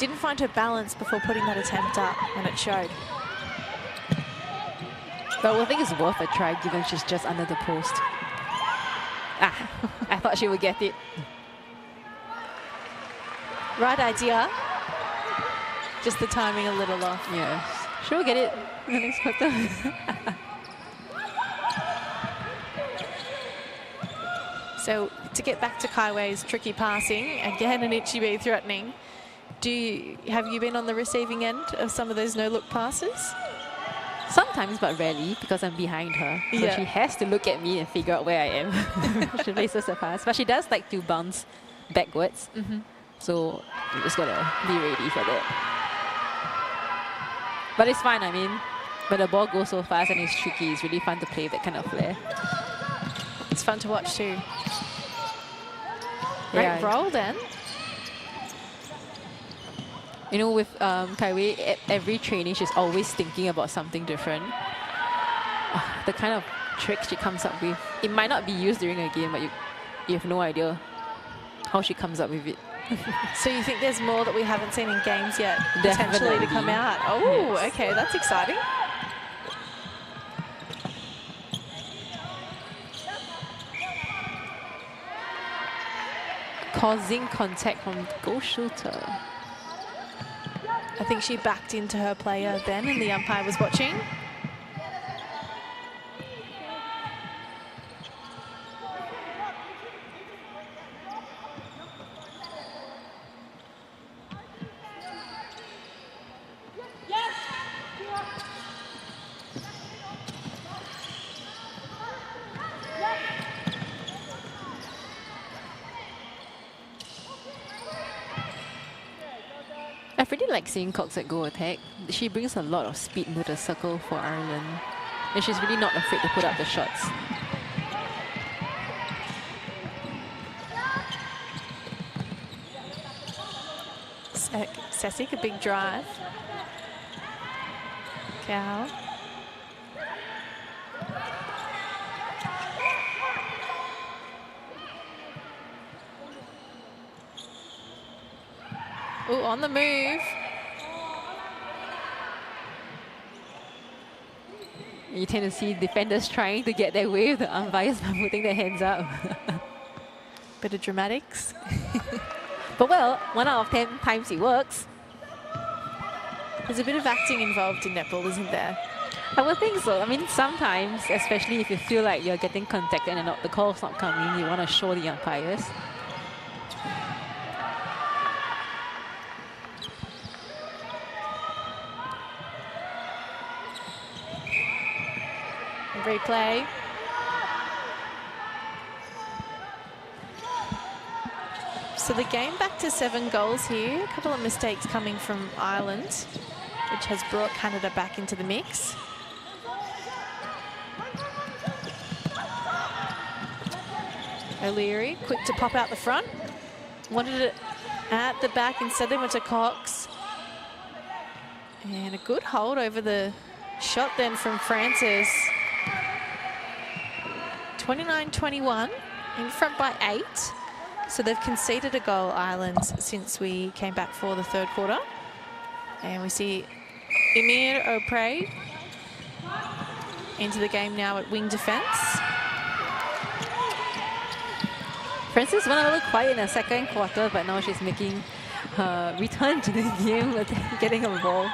[SPEAKER 1] didn't find her balance before putting that attempt up, and it showed.
[SPEAKER 3] But I think it's worth a try given she's just under the post. Ah, I thought she would get it.
[SPEAKER 1] Right idea. Just the timing a little off.
[SPEAKER 3] Yeah, she'll get it in the next quarter.
[SPEAKER 1] So to get back to Kai Wei's tricky passing, again Anichibi threatening. Have you been on the receiving end of some of those no-look passes?
[SPEAKER 3] Sometimes, but rarely, because I'm behind her. So she has to look at me and figure out where I am. She places a pass. But she does like to bounce backwards. So you just gotta be ready for that. But it's fine, I mean, but the ball goes so fast and it's tricky. It's really fun to play that kind of flair.
[SPEAKER 1] It's fun to watch too. Great roll then.
[SPEAKER 3] You know, with Kai Wei, at every training, she's always thinking about something different. The kind of tricks she comes up with, it might not be used during a game, but you have no idea how she comes up with it.
[SPEAKER 1] So you think there's more that we haven't seen in games yet,
[SPEAKER 3] Definitely.
[SPEAKER 1] potentially to come out? Oh,
[SPEAKER 3] yes.
[SPEAKER 1] Okay, that's exciting.
[SPEAKER 3] Causing contact from goal shooter.
[SPEAKER 1] I think she backed into her player then and the umpire was watching.
[SPEAKER 3] I really like seeing Cox at goal attack. She brings a lot of speed into the circle for Ireland. And she's really not afraid to put up the shots.
[SPEAKER 1] Sesic, a big drive. Cow. Ooh, on the move.
[SPEAKER 3] You tend to see defenders trying to get their way with the umpires by putting their hands up.
[SPEAKER 1] Bit of dramatics.
[SPEAKER 3] But well, 1 out of 10 times it works.
[SPEAKER 1] There's a bit of acting involved in netball, isn't there?
[SPEAKER 3] I would think so. I mean, sometimes, especially if you feel like you're getting contacted and the call's not coming, you want to show the umpires.
[SPEAKER 1] Replay. So the game back to 7 goals here. A couple of mistakes coming from Ireland, which has brought Canada back into the mix. O'Leary, quick to pop out the front. Wanted it at the back, instead they went to Cox. And a good hold over the shot then from Francis. 29-21, in front by 8. So they've conceded a goal, Ireland, since we came back for the 3rd quarter. And we see Emir O'Prey into the game now at wing defence.
[SPEAKER 3] Francis went a little quiet in the 2nd quarter, but now she's making her return to the game with getting a ball.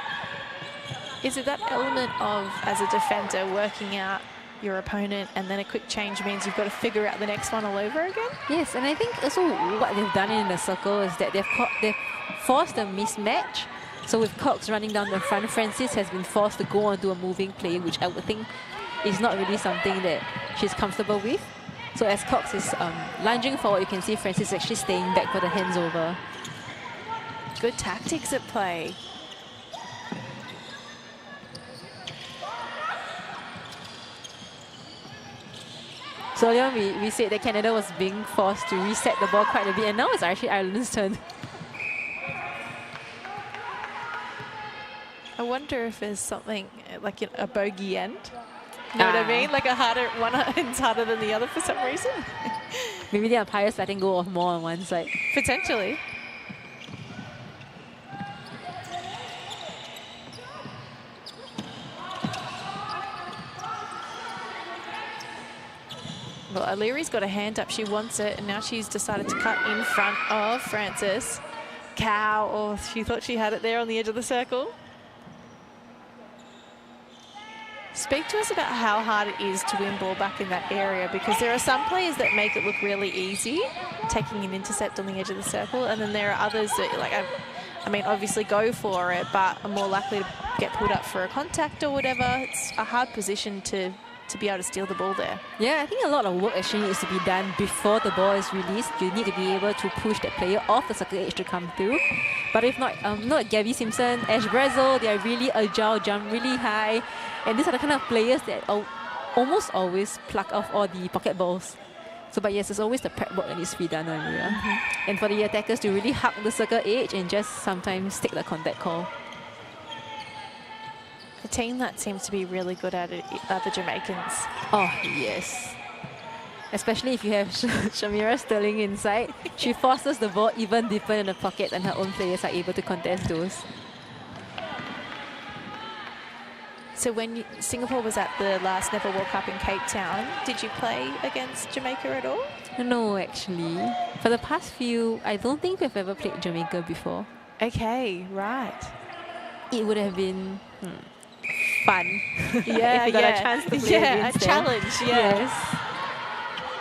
[SPEAKER 1] Is it that element of, as a defender, working out your opponent, and then a quick change means you've got to figure out the next one all over again?
[SPEAKER 3] Yes, and I think also what they've done in the circle is that they've forced a mismatch. So with Cox running down the front, Francis has been forced to go on to a moving play, which I would think is not really something that she's comfortable with. So as Cox is lunging forward, you can see Francis actually staying back for the hands over.
[SPEAKER 1] Good tactics at play.
[SPEAKER 3] So earlier on, we said that Canada was being forced to reset the ball quite a bit, and now it's actually Ireland's turn.
[SPEAKER 1] I wonder if there's something like a bogey end. You know what I mean? Like one end's harder than the other for some reason.
[SPEAKER 3] Maybe the umpire's letting go of more on one side.
[SPEAKER 1] Potentially. Well, O'Leary's got a hand up. She wants it, and now she's decided to cut in front of Francis. Cow, oh, she thought she had it there on the edge of the circle. Speak to us about how hard it is to win ball back in that area, because there are some players that make it look really easy, taking an intercept on the edge of the circle, and then there are others that, like, I mean, obviously go for it, but are more likely to get pulled up for a contact or whatever. It's a hard position to be able to steal the ball there.
[SPEAKER 3] Yeah, I think a lot of work actually needs to be done before the ball is released. You need to be able to push that player off the circle edge to come through. But if not, like Gabby Simpson, Ash Brazel, they are really agile, jump really high. And these are the kind of players that almost always pluck off all the pocket balls. So, but yes, there's always the prep work that needs to be done earlier. And for the attackers to really hug the circle edge and just sometimes take the contact call.
[SPEAKER 1] A team that seems to be really good at it are the Jamaicans.
[SPEAKER 3] Oh, yes. Especially if you have Shamira Sterling inside. She forces the ball even deeper in the pocket, and her own players are able to contest those.
[SPEAKER 1] So when Singapore was at the last Netball World Cup in Cape Town, did you play against Jamaica at all?
[SPEAKER 3] No, actually. For the past few, I don't think we've ever played Jamaica before.
[SPEAKER 1] Okay, right.
[SPEAKER 3] It would have been fun.
[SPEAKER 1] Yeah,
[SPEAKER 3] if we got a chance to play against
[SPEAKER 1] a
[SPEAKER 3] them.
[SPEAKER 1] challenge, yeah.
[SPEAKER 3] Yes.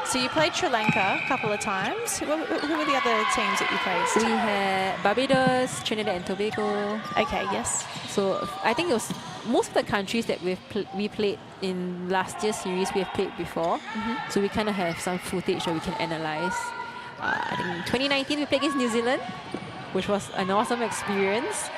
[SPEAKER 1] So you played Sri Lanka a couple of times. Who were the other teams that you faced?
[SPEAKER 3] We had Barbados, Trinidad and Tobago.
[SPEAKER 1] Okay, yes.
[SPEAKER 3] So I think it was most of the countries that we played in last year's series we have played before. So we kind of have some footage that we can analyze. I think in 2019 we played against New Zealand, which was an awesome experience.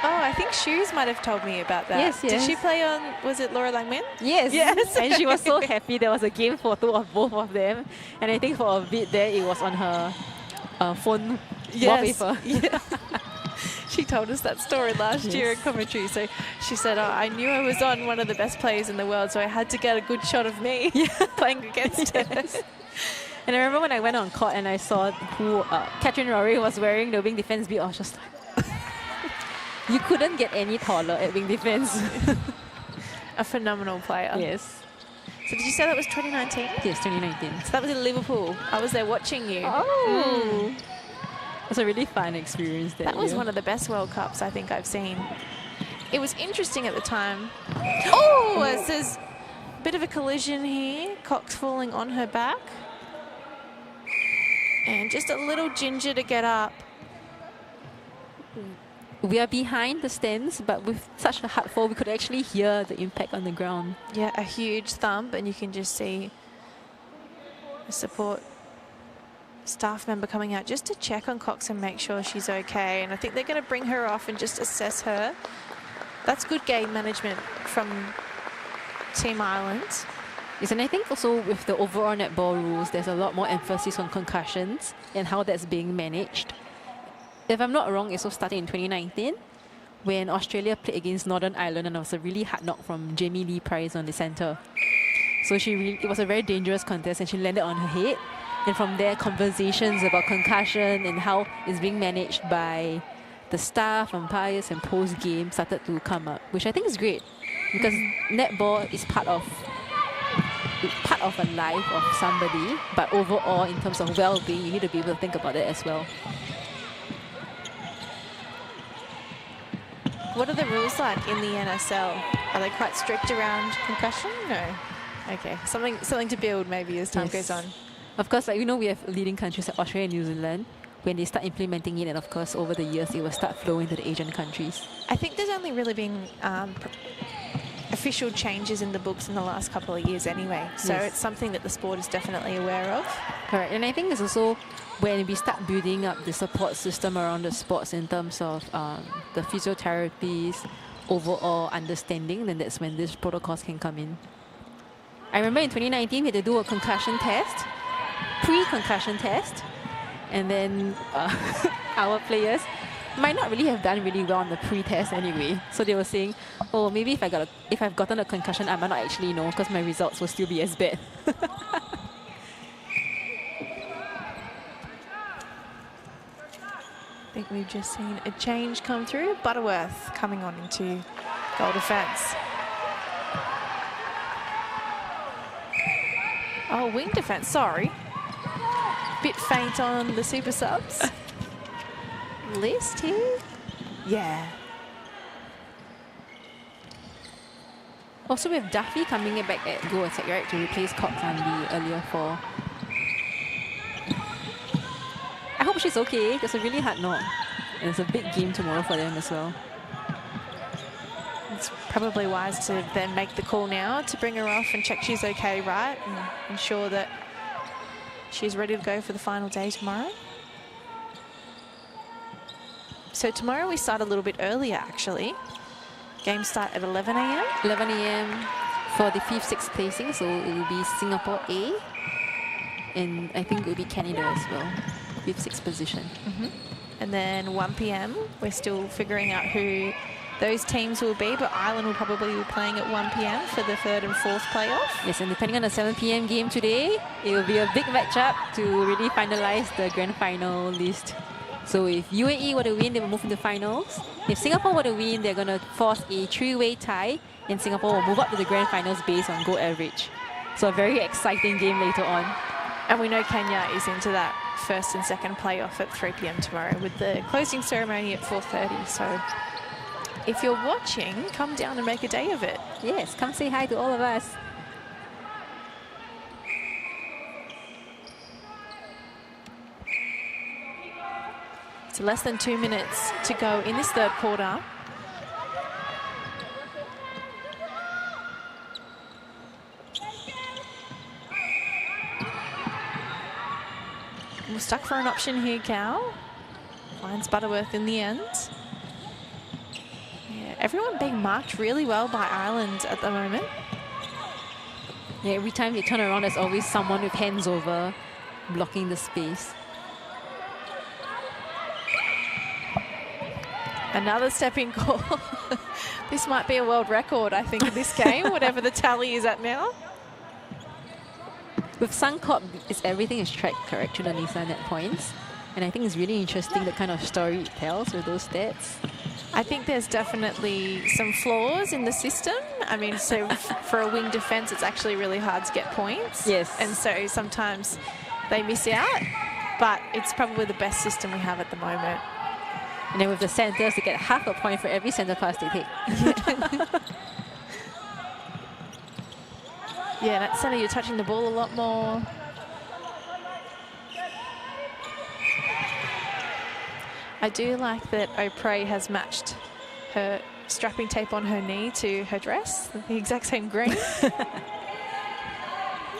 [SPEAKER 1] Oh, I think Shoes might have told me about that.
[SPEAKER 3] Yes, yes.
[SPEAKER 1] Did she play on, was it Laura Langman?
[SPEAKER 3] Yes.
[SPEAKER 1] Yes.
[SPEAKER 3] And she was so happy. There was a game photo of both of them. And I think for a bit there, it was on her phone wallpaper.
[SPEAKER 1] Yeah. She told us that story last year in commentary. So she said, I knew I was on one of the best players in the world, so I had to get a good shot of me playing against her.
[SPEAKER 3] And I remember when I went on court and I saw who Catherine Rory was wearing the wing defense beat, I was just like, you couldn't get any taller at wing defense.
[SPEAKER 1] A phenomenal player.
[SPEAKER 3] Yes.
[SPEAKER 1] So did you say that was 2019?
[SPEAKER 3] Yes, 2019.
[SPEAKER 1] So that was in Liverpool. I was there watching you.
[SPEAKER 3] Oh. It was a really fun experience
[SPEAKER 1] That was one of the best World Cups I think I've seen. It was interesting at the time. Oh, there's a bit of a collision here. Cox falling on her back. And just a little ginger to get up.
[SPEAKER 3] We are behind the stands, but with such a hard fall, we could actually hear the impact on the ground.
[SPEAKER 1] Yeah, a huge thump, and you can just see the support staff member coming out just to check on Cox and make sure she's okay. And I think they're going to bring her off and just assess her. That's good game management from Team Ireland.
[SPEAKER 3] Yes, and I think also with the overall netball rules, there's a lot more emphasis on concussions and how that's being managed. If I'm not wrong, it also started in 2019 when Australia played against Northern Ireland, and it was a really hard knock from Jamie Lee Price on the centre. So it was a very dangerous contest, and she landed on her head. And from there, conversations about concussion and how it's being managed by the staff, umpires, and post-game started to come up, which I think is great because netball is part of a life of somebody, but overall, in terms of well-being, you need to be able to think about it as well.
[SPEAKER 1] What are the rules like in the NSL? Are they quite strict around concussion? No. Okay, something to build maybe as time goes on.
[SPEAKER 3] Of course, like, we have leading countries like Australia and New Zealand. When they start implementing it, and of course over the years it will start flowing to the Asian countries.
[SPEAKER 1] I think there's only really been official changes in the books in the last couple of years anyway. So it's something that the sport is definitely aware of.
[SPEAKER 3] Correct, and I think it's also when we start building up the support system around the sports in terms of the physiotherapies, overall understanding, then that's when these protocols can come in. I remember in 2019 we had to do a concussion test, pre-concussion test, and then our players might not really have done really well on the pre-test anyway. So they were saying, oh, maybe if I've gotten a concussion, I might not actually know because my results will still be as bad.
[SPEAKER 1] I think we've just seen a change come through. Butterworth coming on into goal defence. Oh, wing defence, sorry. Bit faint on the super subs. List here? Yeah.
[SPEAKER 3] Also, we have Duffy coming back at goal attack, right, to replace Cox on the earlier four. I hope she's okay. It's a really hard knock. And it's a big game tomorrow for them as well.
[SPEAKER 1] It's probably wise to then make the call now to bring her off and check she's okay, right? And ensure that she's ready to go for the final day tomorrow. So tomorrow we start a little bit earlier, actually. Games start at 11 a.m.
[SPEAKER 3] 11 a.m. for the 5th, 6th placing, so it will be Singapore A. And I think it will be Canada as well, 5th, 6th position.
[SPEAKER 1] And then 1 p.m. we're still figuring out who those teams will be, but Ireland will probably be playing at 1 p.m. for the 3rd and 4th playoff.
[SPEAKER 3] Yes, and depending on the 7 p.m. game today, it will be a big matchup to really finalize the grand final list. So if UAE were to win, they will move into finals. If Singapore were to win, they're going to force a 3-way tie, and Singapore will move up to the grand finals based on goal average. So a very exciting game later on.
[SPEAKER 1] And we know Kenya is into that 1st and 2nd playoff at 3 p.m. tomorrow with the closing ceremony at 4:30. So if you're watching, come down and make a day of it.
[SPEAKER 3] Yes, come say hi to all of us.
[SPEAKER 1] So less than 2 minutes to go in this 3rd quarter. We're stuck for an option here, Cal. Finds Butterworth in the end. Yeah, everyone being marked really well by Ireland at the moment.
[SPEAKER 3] Yeah, every time they turn around, there's always someone with hands over, blocking the space.
[SPEAKER 1] Another stepping call. This might be a world record, I think, in this game, whatever the tally is at now.
[SPEAKER 3] With Suncorp, everything is tracked correct to the Nisa net points. And I think it's really interesting the kind of story it tells with those stats.
[SPEAKER 1] I think there's definitely some flaws in the system. I mean, so for a wing defense, it's actually really hard to get points.
[SPEAKER 3] Yes.
[SPEAKER 1] And so sometimes they miss out, but it's probably the best system we have at the moment.
[SPEAKER 3] And then with the centers, they get half a point for every center pass they take.
[SPEAKER 1] Yeah, that center, you're touching the ball a lot more. I do like that O'Prey has matched her strapping tape on her knee to her dress, the exact same green.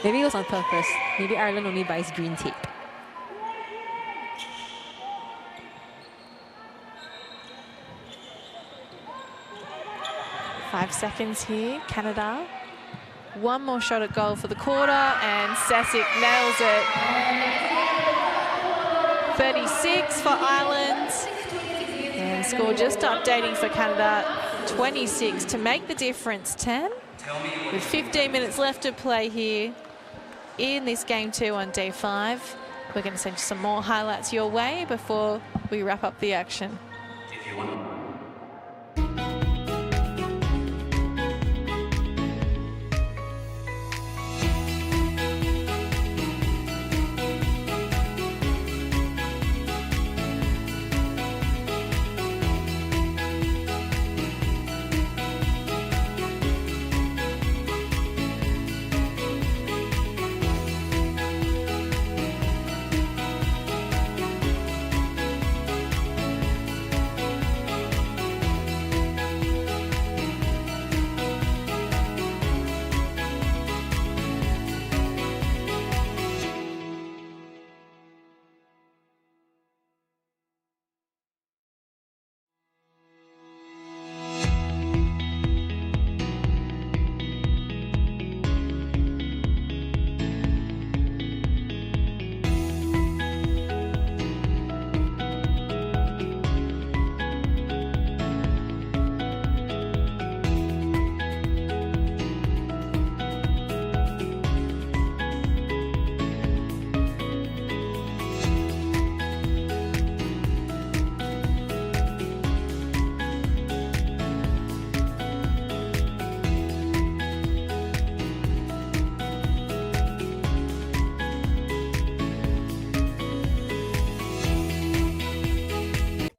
[SPEAKER 3] Maybe it was on purpose. Maybe Ireland only buys green tape.
[SPEAKER 1] Five seconds here, Canada. One more shot at goal for the quarter, and Sasic nails it. 36 for Ireland. And score just updating for Canada, 26 to make the difference, 10. With 15 minutes left to play here in this game 2 on day 5. We're going to send some more highlights your way before we wrap up the action.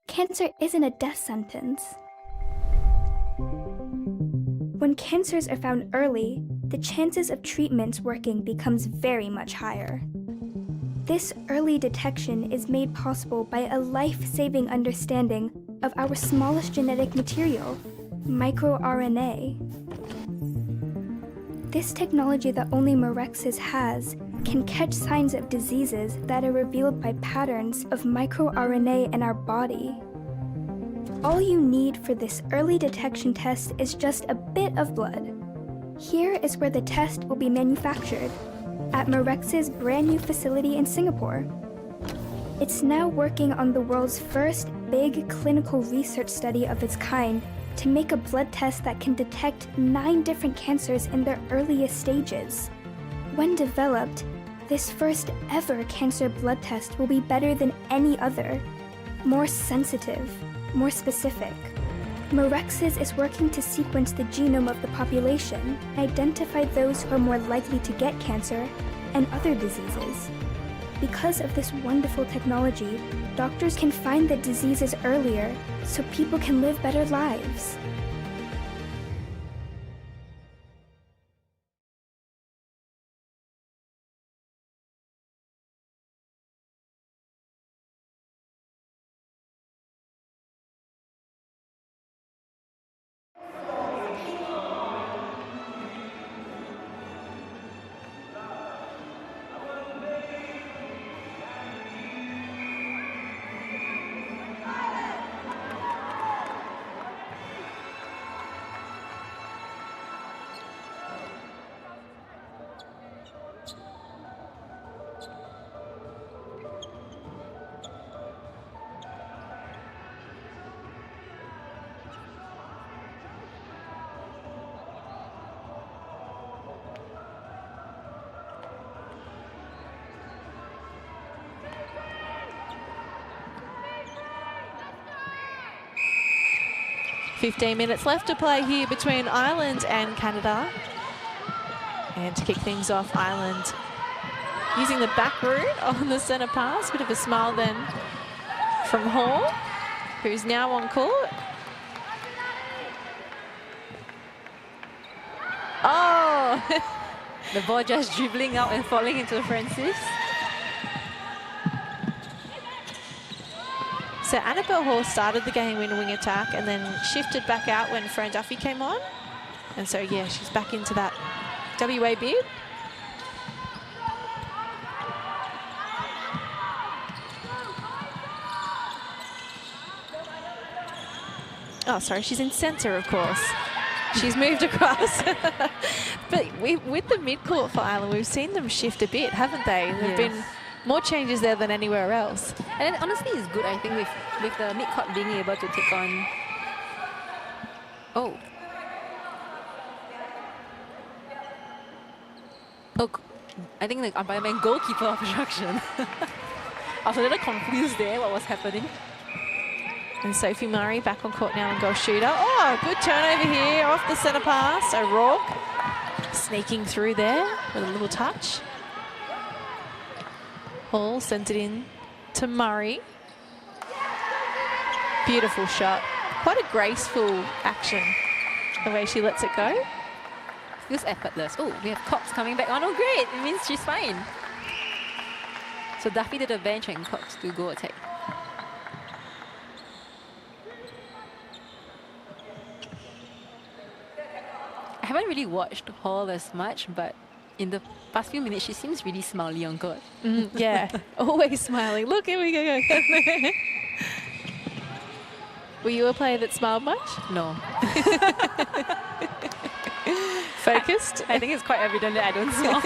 [SPEAKER 4] Cancer isn't a death sentence. When cancers are found early, the chances of treatments working becomes very much higher. This early detection is made possible by a life-saving understanding of our smallest genetic material, microRNA. This technology that only Mirxes has can catch signs of diseases that are revealed by patterns of microRNA in our body. All you need for this early detection test is just a bit of blood. Here is where the test will be manufactured, at Mirxes' brand new facility in Singapore. It's now working on the world's first big clinical research study of its kind to make a blood test that can detect 9 different cancers in their earliest stages. When developed, this first ever cancer blood test will be better than any other, more sensitive, more specific. Mirxes is working to sequence the genome of the population and identify those who are more likely to get cancer and other diseases. Because of this wonderful technology, doctors can find the diseases earlier so people can live better lives.
[SPEAKER 1] 15 minutes left to play here between Ireland and Canada. And to kick things off, Ireland using the back route on the centre pass. Bit of a smile then from Hall, who's now on court. Oh!
[SPEAKER 3] The ball just dribbling out and falling into Francis.
[SPEAKER 1] So Annabelle Hall started the game in wing attack and then shifted back out when Fran Duffy came on. And so, yeah, she's back into that WA bid. Oh, sorry, she's in centre, of course. She's moved across. But with the mid-court for Ireland, we've seen them shift a bit, haven't they? There have been more changes there than anywhere else.
[SPEAKER 3] And honestly, it's good, I think, with the mid-court being able to take on... Oh, I think the umpire meant goalkeeper obstruction. I was a little confused there, what was happening.
[SPEAKER 1] And Sophie Murray back on court now and goal shooter. Oh, good turnover here off the centre pass. O'Rourke sneaking through there with a little touch. Hall sent it in to Murray. Beautiful shot. Quite a graceful action, the way she lets it go.
[SPEAKER 3] Feels effortless. Oh, we have Cox coming back on. Oh, great. It means she's fine. So Duffy to the bench and Cox to go attack. I haven't really watched Hall as much, but in the past few minutes, she seems really smiley on court.
[SPEAKER 1] Yeah, always smiling. Look, here we go. Were you a player that smiled much?
[SPEAKER 3] No.
[SPEAKER 1] Focused?
[SPEAKER 3] I think it's quite evident that I don't smile.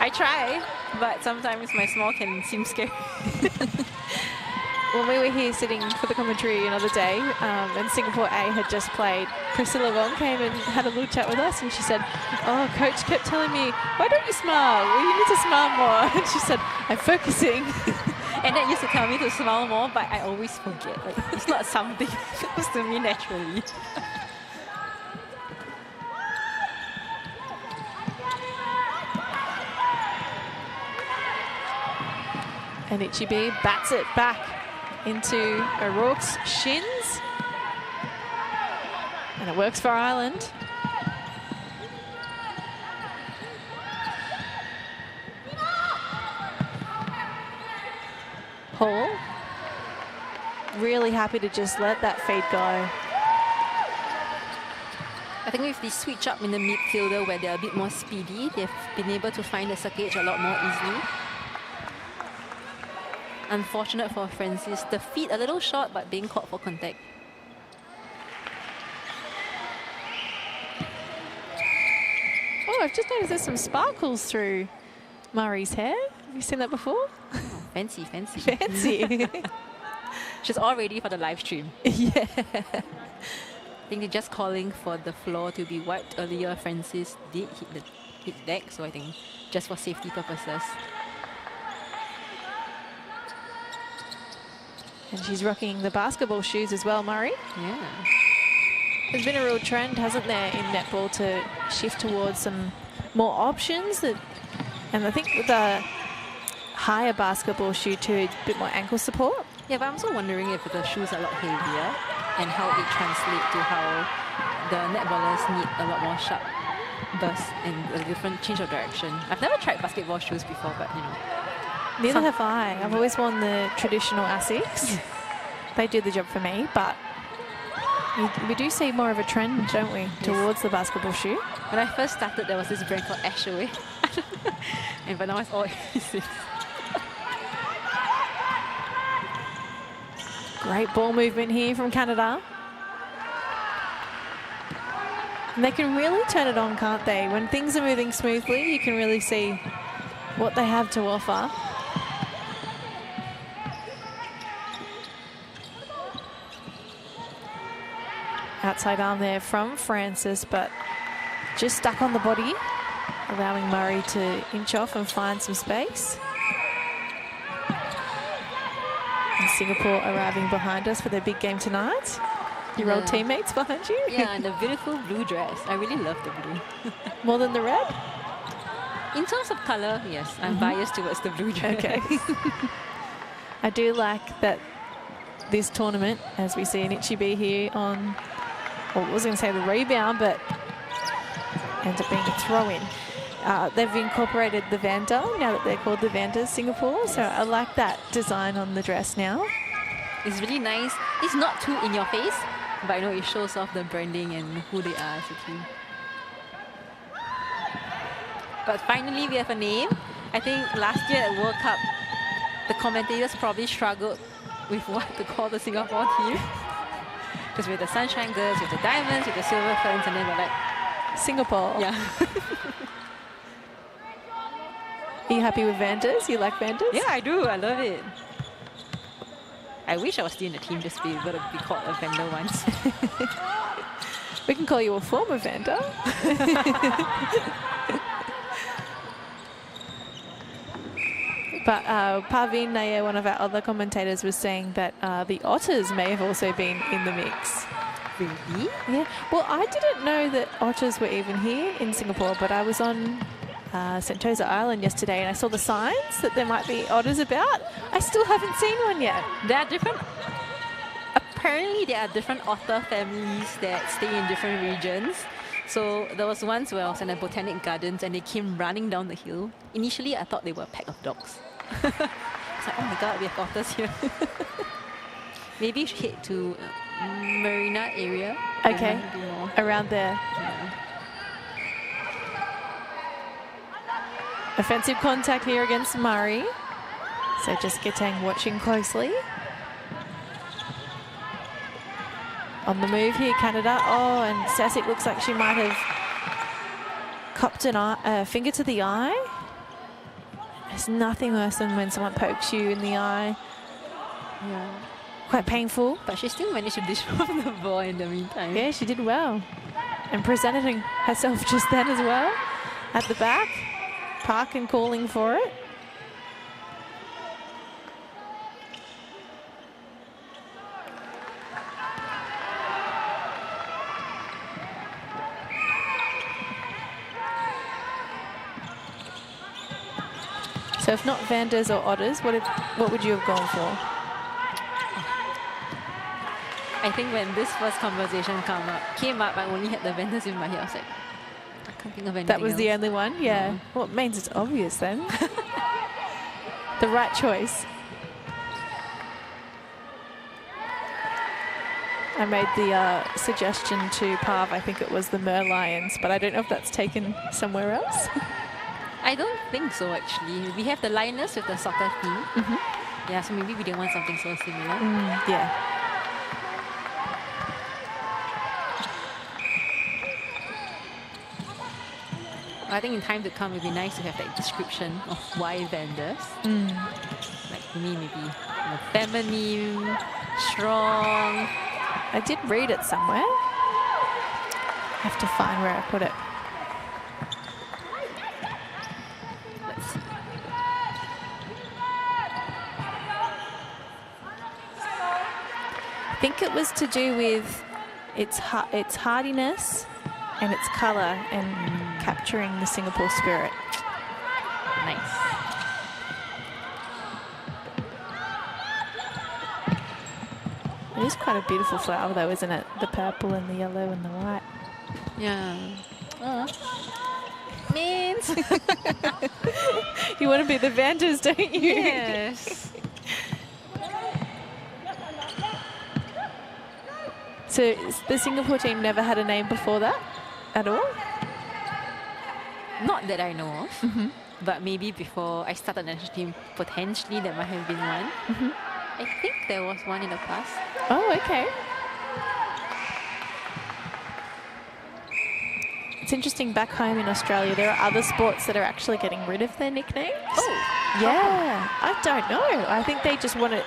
[SPEAKER 3] I try, but sometimes my smile can seem scary.
[SPEAKER 1] When we were here sitting for the commentary another day, and Singapore A had just played, Priscilla Wong came and had a little chat with us, and she said, oh, coach kept telling me, why don't you smile? Well, you need to smile more. And she said, I'm focusing.
[SPEAKER 3] And that used to tell me to smile more, but I always forget. Like, it's not something that comes to me naturally.
[SPEAKER 1] And Ichibe bats it back into O'Rourke's shins. And it works for Ireland. Hall, really happy to just let that feed go.
[SPEAKER 3] I think with the switch up in the midfielder where they're a bit more speedy, they've been able to find the circuit a lot more easily. Unfortunate for Francis. The feet a little short, but being caught for contact.
[SPEAKER 1] Oh, I've just noticed there's some sparkles through Murray's hair. Have you seen that before?
[SPEAKER 3] Oh, fancy, fancy.
[SPEAKER 1] Fancy.
[SPEAKER 3] She's all ready for the live stream.
[SPEAKER 1] Yeah.
[SPEAKER 3] I think they're just calling for the floor to be wiped earlier. Francis did hit the deck, so I think just for safety purposes.
[SPEAKER 1] And she's rocking the basketball shoes as well, Murray.
[SPEAKER 3] Yeah.
[SPEAKER 1] There's been a real trend, hasn't there, in netball to shift towards some more options. And I think with the higher basketball shoe too, a bit more ankle support.
[SPEAKER 3] Yeah, but I'm also wondering if the shoes are a lot heavier and how it translates to how the netballers need a lot more sharp burst and a different change of direction. I've never tried basketball shoes before, but you know.
[SPEAKER 1] Neither have I. I've always worn the traditional Asics. They do the job for me, but we do see more of a trend, don't we, towards the basketball shoe.
[SPEAKER 3] When I first started, there was this brand called Ashaway. But now it's all Asics.
[SPEAKER 1] Great ball movement here from Canada. And they can really turn it on, can't they? When things are moving smoothly, you can really see what they have to offer. Outside arm there from Francis, but just stuck on the body, allowing Murray to inch off and find some space. And Singapore arriving behind us for their big game tonight. Your old teammates behind you?
[SPEAKER 3] Yeah, and the beautiful blue dress. I really love the blue.
[SPEAKER 1] More than the red?
[SPEAKER 3] In terms of colour, yes, I'm biased towards the blue dress.
[SPEAKER 1] Okay. I do like that this tournament, as we see Nichibi here on, well, I was going to say the rebound, but ends up being a throw-in. They've incorporated the Vanda, now that they're called the Vandas Singapore, so I like that design on the dress now.
[SPEAKER 3] It's really nice. It's not too in your face, but I know it shows off the branding and who they are as a team. But finally, we have a name. I think last year at World Cup, the commentators probably struggled with what to call the Singapore team. Because with the Sunshine Girls, with the Diamonds, with the Silver Ferns, and then we're like,
[SPEAKER 1] Singapore.
[SPEAKER 3] yeah.
[SPEAKER 1] Are you happy with Vandas? You like Vandas?
[SPEAKER 3] Yeah, I do. I love it. I wish I was still in the team just to be able to be called a Vanda once.
[SPEAKER 1] We can call you a former Vanda. But Parveen Nair, one of our other commentators, was saying that the Otters may have also been in the mix.
[SPEAKER 3] Really?
[SPEAKER 1] Yeah. Well, I didn't know that Otters were even here in Singapore, but I was on Sentosa Island yesterday and I saw the signs that there might be otters about. I still haven't seen one yet.
[SPEAKER 3] There are different... Apparently, there are different otter families that stay in different regions. So there was once where I was in the Botanic Gardens and they came running down the hill. Initially, I thought they were a pack of dogs. It's like, oh my god, we have otters here. Maybe you should head to Marina area.
[SPEAKER 1] Okay, around there.
[SPEAKER 3] Yeah.
[SPEAKER 1] Offensive contact here against Murray. So just Getang watching closely. On the move here, Canada. Oh, and Sasic looks like she might have copped a finger to the eye. There's nothing worse than when someone pokes you in the eye.
[SPEAKER 3] Yeah.
[SPEAKER 1] Quite painful.
[SPEAKER 3] But she still managed to dish off the ball in the meantime.
[SPEAKER 1] Yeah, she did well. And presenting herself just then as well. At the back. Parkin calling for it. So if not Vandas or Otters, what would you have gone for?
[SPEAKER 3] I think when this first conversation came up, I only had the Vandas in my head. I was like, I can't think of anything
[SPEAKER 1] That was the
[SPEAKER 3] else.
[SPEAKER 1] only one? Yeah. Well, it means it's obvious then. The right choice. I made the suggestion to Parv, I think it was the Merlions, but I don't know if that's taken somewhere else.
[SPEAKER 3] I don't think so, actually. We have the Lioness with the soccer team. Yeah, so maybe we didn't want something so similar.
[SPEAKER 1] Yeah.
[SPEAKER 3] I think in time to come, it would be nice to have that description of why Vandas. Like for me, maybe feminine, strong.
[SPEAKER 1] I did read it somewhere. Have to find where I put it.
[SPEAKER 3] Let's see.
[SPEAKER 1] I think it was to do with its hardiness and its colour and capturing the Singapore spirit.
[SPEAKER 3] Nice.
[SPEAKER 1] It is quite a beautiful flower though, isn't it? The purple and the yellow and the white.
[SPEAKER 3] Yeah. Means.
[SPEAKER 1] You want to be the Vandas, don't you?
[SPEAKER 3] Yes.
[SPEAKER 1] So the Singapore team never had a name before that at all?
[SPEAKER 3] Not that I know of, but maybe before I started the national team, potentially there might have been one. I think there was one in the past.
[SPEAKER 1] Oh, okay. It's interesting, back home in Australia, there are other sports that are actually getting rid of their nicknames.
[SPEAKER 3] Oh,
[SPEAKER 1] yeah. I don't know. I think they just want it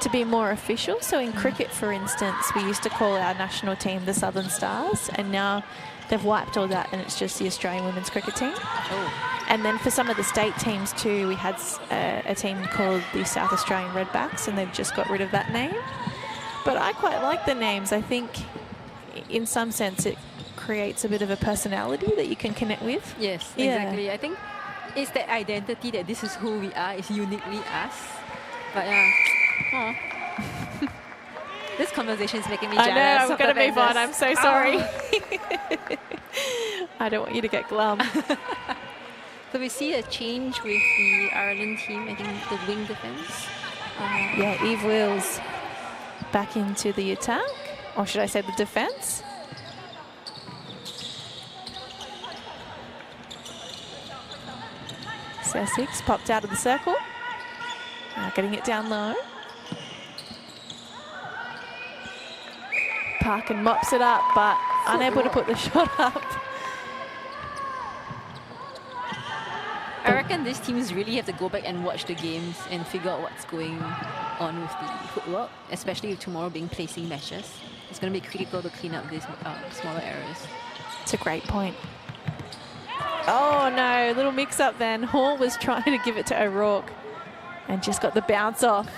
[SPEAKER 1] to be more official. So in cricket, for instance, we used to call our national team the Southern Stars, and now they've wiped all that and it's just the Australian women's cricket team.
[SPEAKER 3] Oh.
[SPEAKER 1] And then for some of the state teams too, we had a team called the South Australian Redbacks, and they've just got rid of that name. But I quite like the names. I think in some sense it creates a bit of a personality that you can connect with.
[SPEAKER 3] Yes,
[SPEAKER 1] Yeah.
[SPEAKER 3] exactly. I think it's that identity that this is who we are, it's uniquely us. But yeah, this conversation is making me jealous.
[SPEAKER 1] I know, I'm
[SPEAKER 3] of
[SPEAKER 1] going to
[SPEAKER 3] the
[SPEAKER 1] move on.
[SPEAKER 3] vendors.
[SPEAKER 1] I'm so sorry. I don't want you to get glum.
[SPEAKER 3] So we see a change with the Ireland team, I think the wing defense.
[SPEAKER 1] Yeah, Eve Wills back into the attack, or should I say the defense? Sussex popped out of the circle. Getting it down low. Parkin mops it up, but unable to put the shot up.
[SPEAKER 3] I reckon these teams really have to go back and watch the games and figure out what's going on with the footwork, especially with tomorrow being placing matches. It's going to be critical to clean up these smaller errors.
[SPEAKER 1] It's a great point. Oh no, little mix up then. Hall was trying to give it to O'Rourke and just got the bounce off.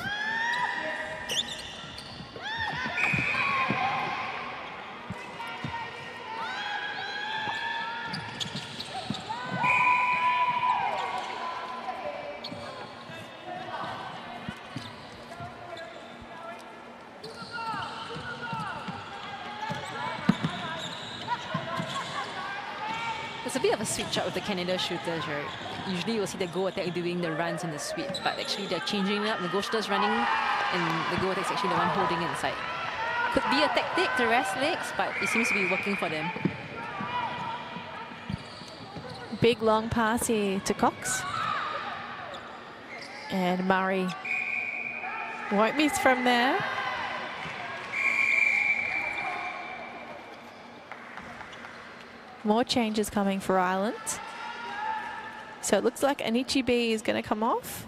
[SPEAKER 3] It's a bit of a switch up with the Canada shooters, right? Usually you'll see the goal attack doing the runs and the sweep, but actually they're changing it up. The goal shooter's running and the goal attack's actually the one holding it inside. Could be a tactic to rest legs, but it seems to be working for them.
[SPEAKER 1] Big long pass here to Cox. And Murray won't miss from there. More changes coming for Ireland. So it looks like Anichi B is going to come off.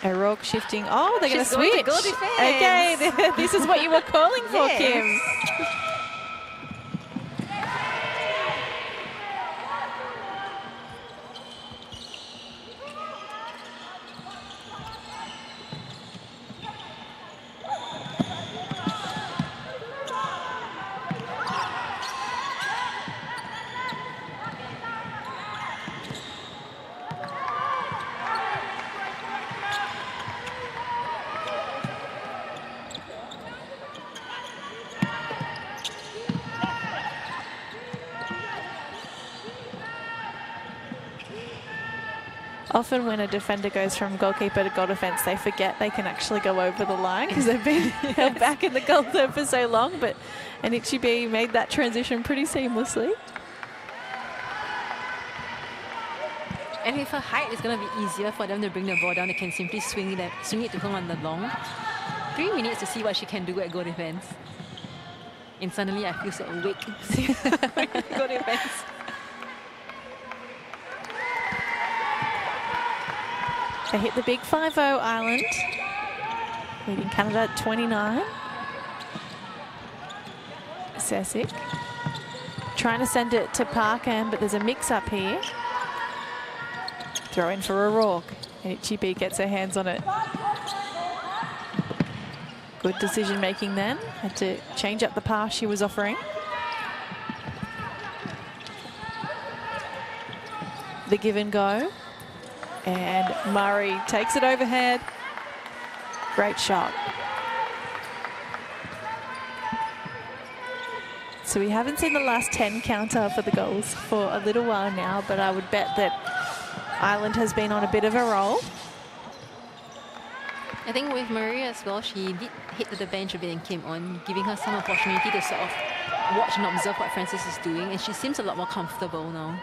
[SPEAKER 1] O'Rourke shifting. Oh, they're going to switch.
[SPEAKER 3] Goal defense.
[SPEAKER 1] Okay, this is what you were calling for,
[SPEAKER 3] Yes.
[SPEAKER 1] Kim. Often when a defender goes from goalkeeper to goal defence, they forget they can actually go over the line because they've been held back in the goal zone for so long. But Anichi B made that transition pretty seamlessly.
[SPEAKER 3] And with her height, it's going to be easier for them to bring the ball down. They can simply swing it to her on the long. 3 minutes to see what she can do at goal defense. And suddenly I feel so awake. Goal defense.
[SPEAKER 1] They hit the big 5-0 Ireland, leading Canada at 29. Sesic trying to send it to Parkham, but there's a mix-up here. Throw in for O'Rourke, and Ichibi gets her hands on it. Good decision-making then. Had to change up the pass she was offering. The give and go. And Murray takes it overhead. Great shot. So we haven't seen the last 10 counter for the goals for a little while now, but I would bet that Ireland has been on a bit of a roll.
[SPEAKER 3] I think with Maria as well, she did hit to the bench a bit and came on, giving her some opportunity to sort of watch and observe what Francis is doing, and she seems a lot more comfortable now.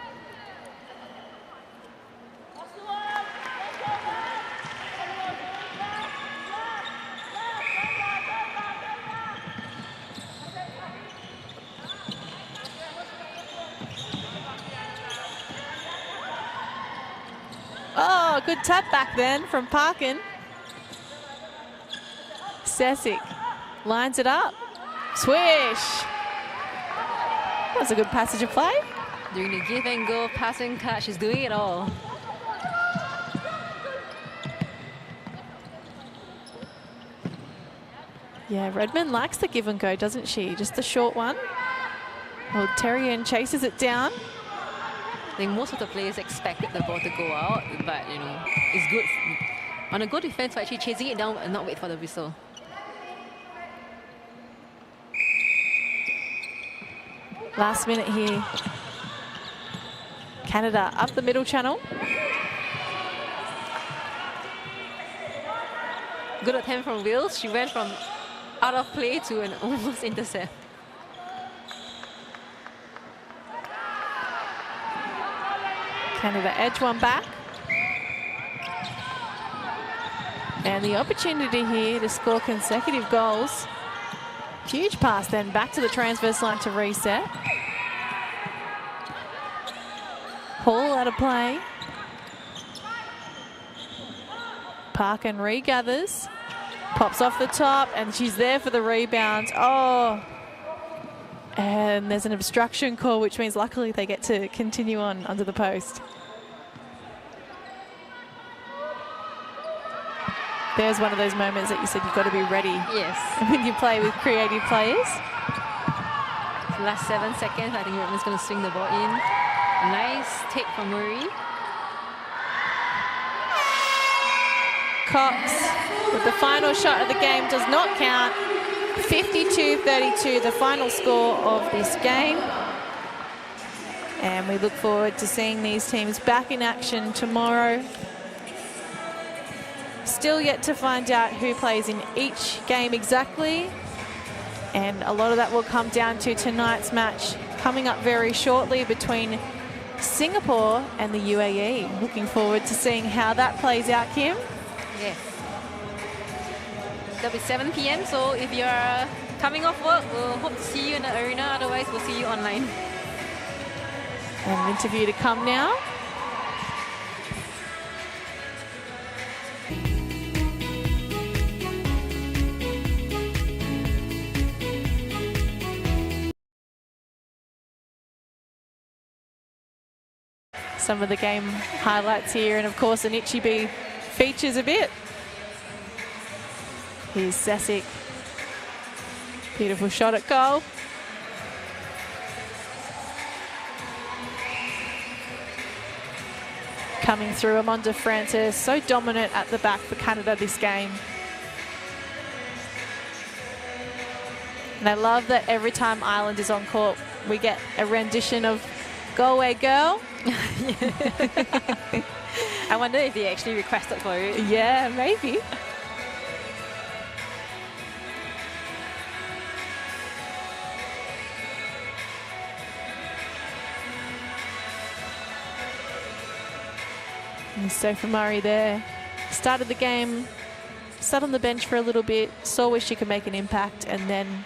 [SPEAKER 1] Oh, good tap back then from Parkin. Sesic lines it up. Swish. That's a good passage of play.
[SPEAKER 3] Doing the give and go, pass and cut. She's doing it all.
[SPEAKER 1] Yeah, Redmond likes the give and go, doesn't she? Just the short one. Well, Terrian chases it down.
[SPEAKER 3] I think most of the players expected the ball to go out, but you know, it's good on a good defense for actually chasing it down and not wait for the whistle.
[SPEAKER 1] Last minute here. Canada up the middle channel.
[SPEAKER 3] Good attempt from Wills. She went from out of play to an almost intercept.
[SPEAKER 1] Canada edge one back. And the opportunity here to score consecutive goals. Huge pass then back to the transverse line to reset. Hall out of play. Parkin regathers. Pops off the top and she's there for the rebound. Oh. And there's an obstruction call, which means luckily they get to continue on under the post. There's one of those moments that you said you've got to be ready.
[SPEAKER 3] Yes.
[SPEAKER 1] When you play with creative players.
[SPEAKER 3] Last 7 seconds, I think Redmond's going to swing the ball in. A nice take from Murray.
[SPEAKER 1] Cox with the final shot of the game does not count. 52-32, the final score of this game. And we look forward to seeing these teams back in action tomorrow. Still yet to find out who plays in each game exactly. And a lot of that will come down to tonight's match coming up very shortly between Singapore and the UAE. Looking forward to seeing how that plays out, Kim.
[SPEAKER 3] Yes. That'll be 7 p.m. So if you're coming off work, we'll hope to see you in the arena. Otherwise, we'll see you online.
[SPEAKER 1] An interview to come now. Some of the game highlights here, and of course an Ichibi features a bit. Here's Sesic. Beautiful shot at goal. Coming through, Amanda Francis, so dominant at the back for Canada this game. And I love that every time Ireland is on court, we get a rendition of Go Away Girl.
[SPEAKER 3] I wonder if they actually requested for it.
[SPEAKER 1] Yeah, maybe. And Sophie Murray there. Started the game, sat on the bench for a little bit, saw where she could make an impact, and then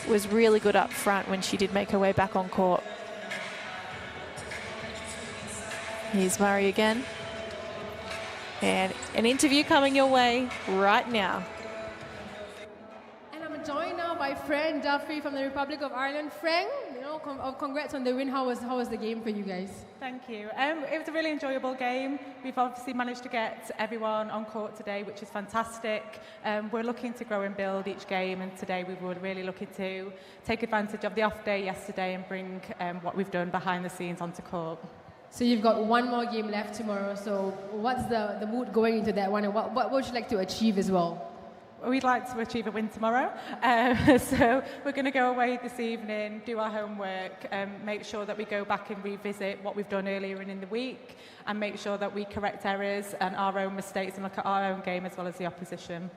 [SPEAKER 1] was really good up front when she did make her way back on court. Here's Murray again. And an interview coming your way right now.
[SPEAKER 2] And I'm joined now by Frank Duffy from the Republic of Ireland. Frank, you know, congrats on the win. How was the game for you guys?
[SPEAKER 7] Thank you. It was a really enjoyable game. We've obviously managed to get everyone on court today, which is fantastic. We're looking to grow and build each game, and today we were really looking to take advantage of the off day yesterday and bring what we've done behind the scenes onto court.
[SPEAKER 2] So you've got one more game left tomorrow. So what's the mood going into that one, and what would you like to achieve as well?
[SPEAKER 7] We'd like to achieve a win tomorrow. So we're going to go away this evening, do our homework, make sure that we go back and revisit what we've done earlier in the week, and make sure that we correct errors and our own mistakes and look at our own game as well as the opposition.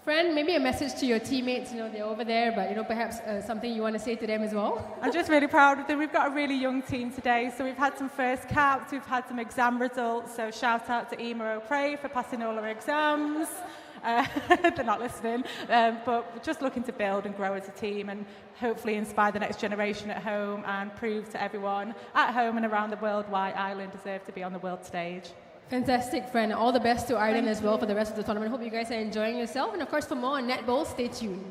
[SPEAKER 2] Friend, maybe a message to your teammates. You know, they're over there, but you know, perhaps something you want to say to them as well.
[SPEAKER 7] I'm just really proud of them. We've got a really young team today, so we've had some first caps, we've had some exam results. So shout out to Emma O'Prey for passing all her exams. They're not listening, but we're just looking to build and grow as a team, and hopefully inspire the next generation at home and prove to everyone at home and around the world why Ireland deserve to be on the world stage.
[SPEAKER 2] Fantastic, friend. All the best to Ireland as well for the rest of the tournament. Hope you guys are enjoying yourself. And of course, for more on netball, stay tuned.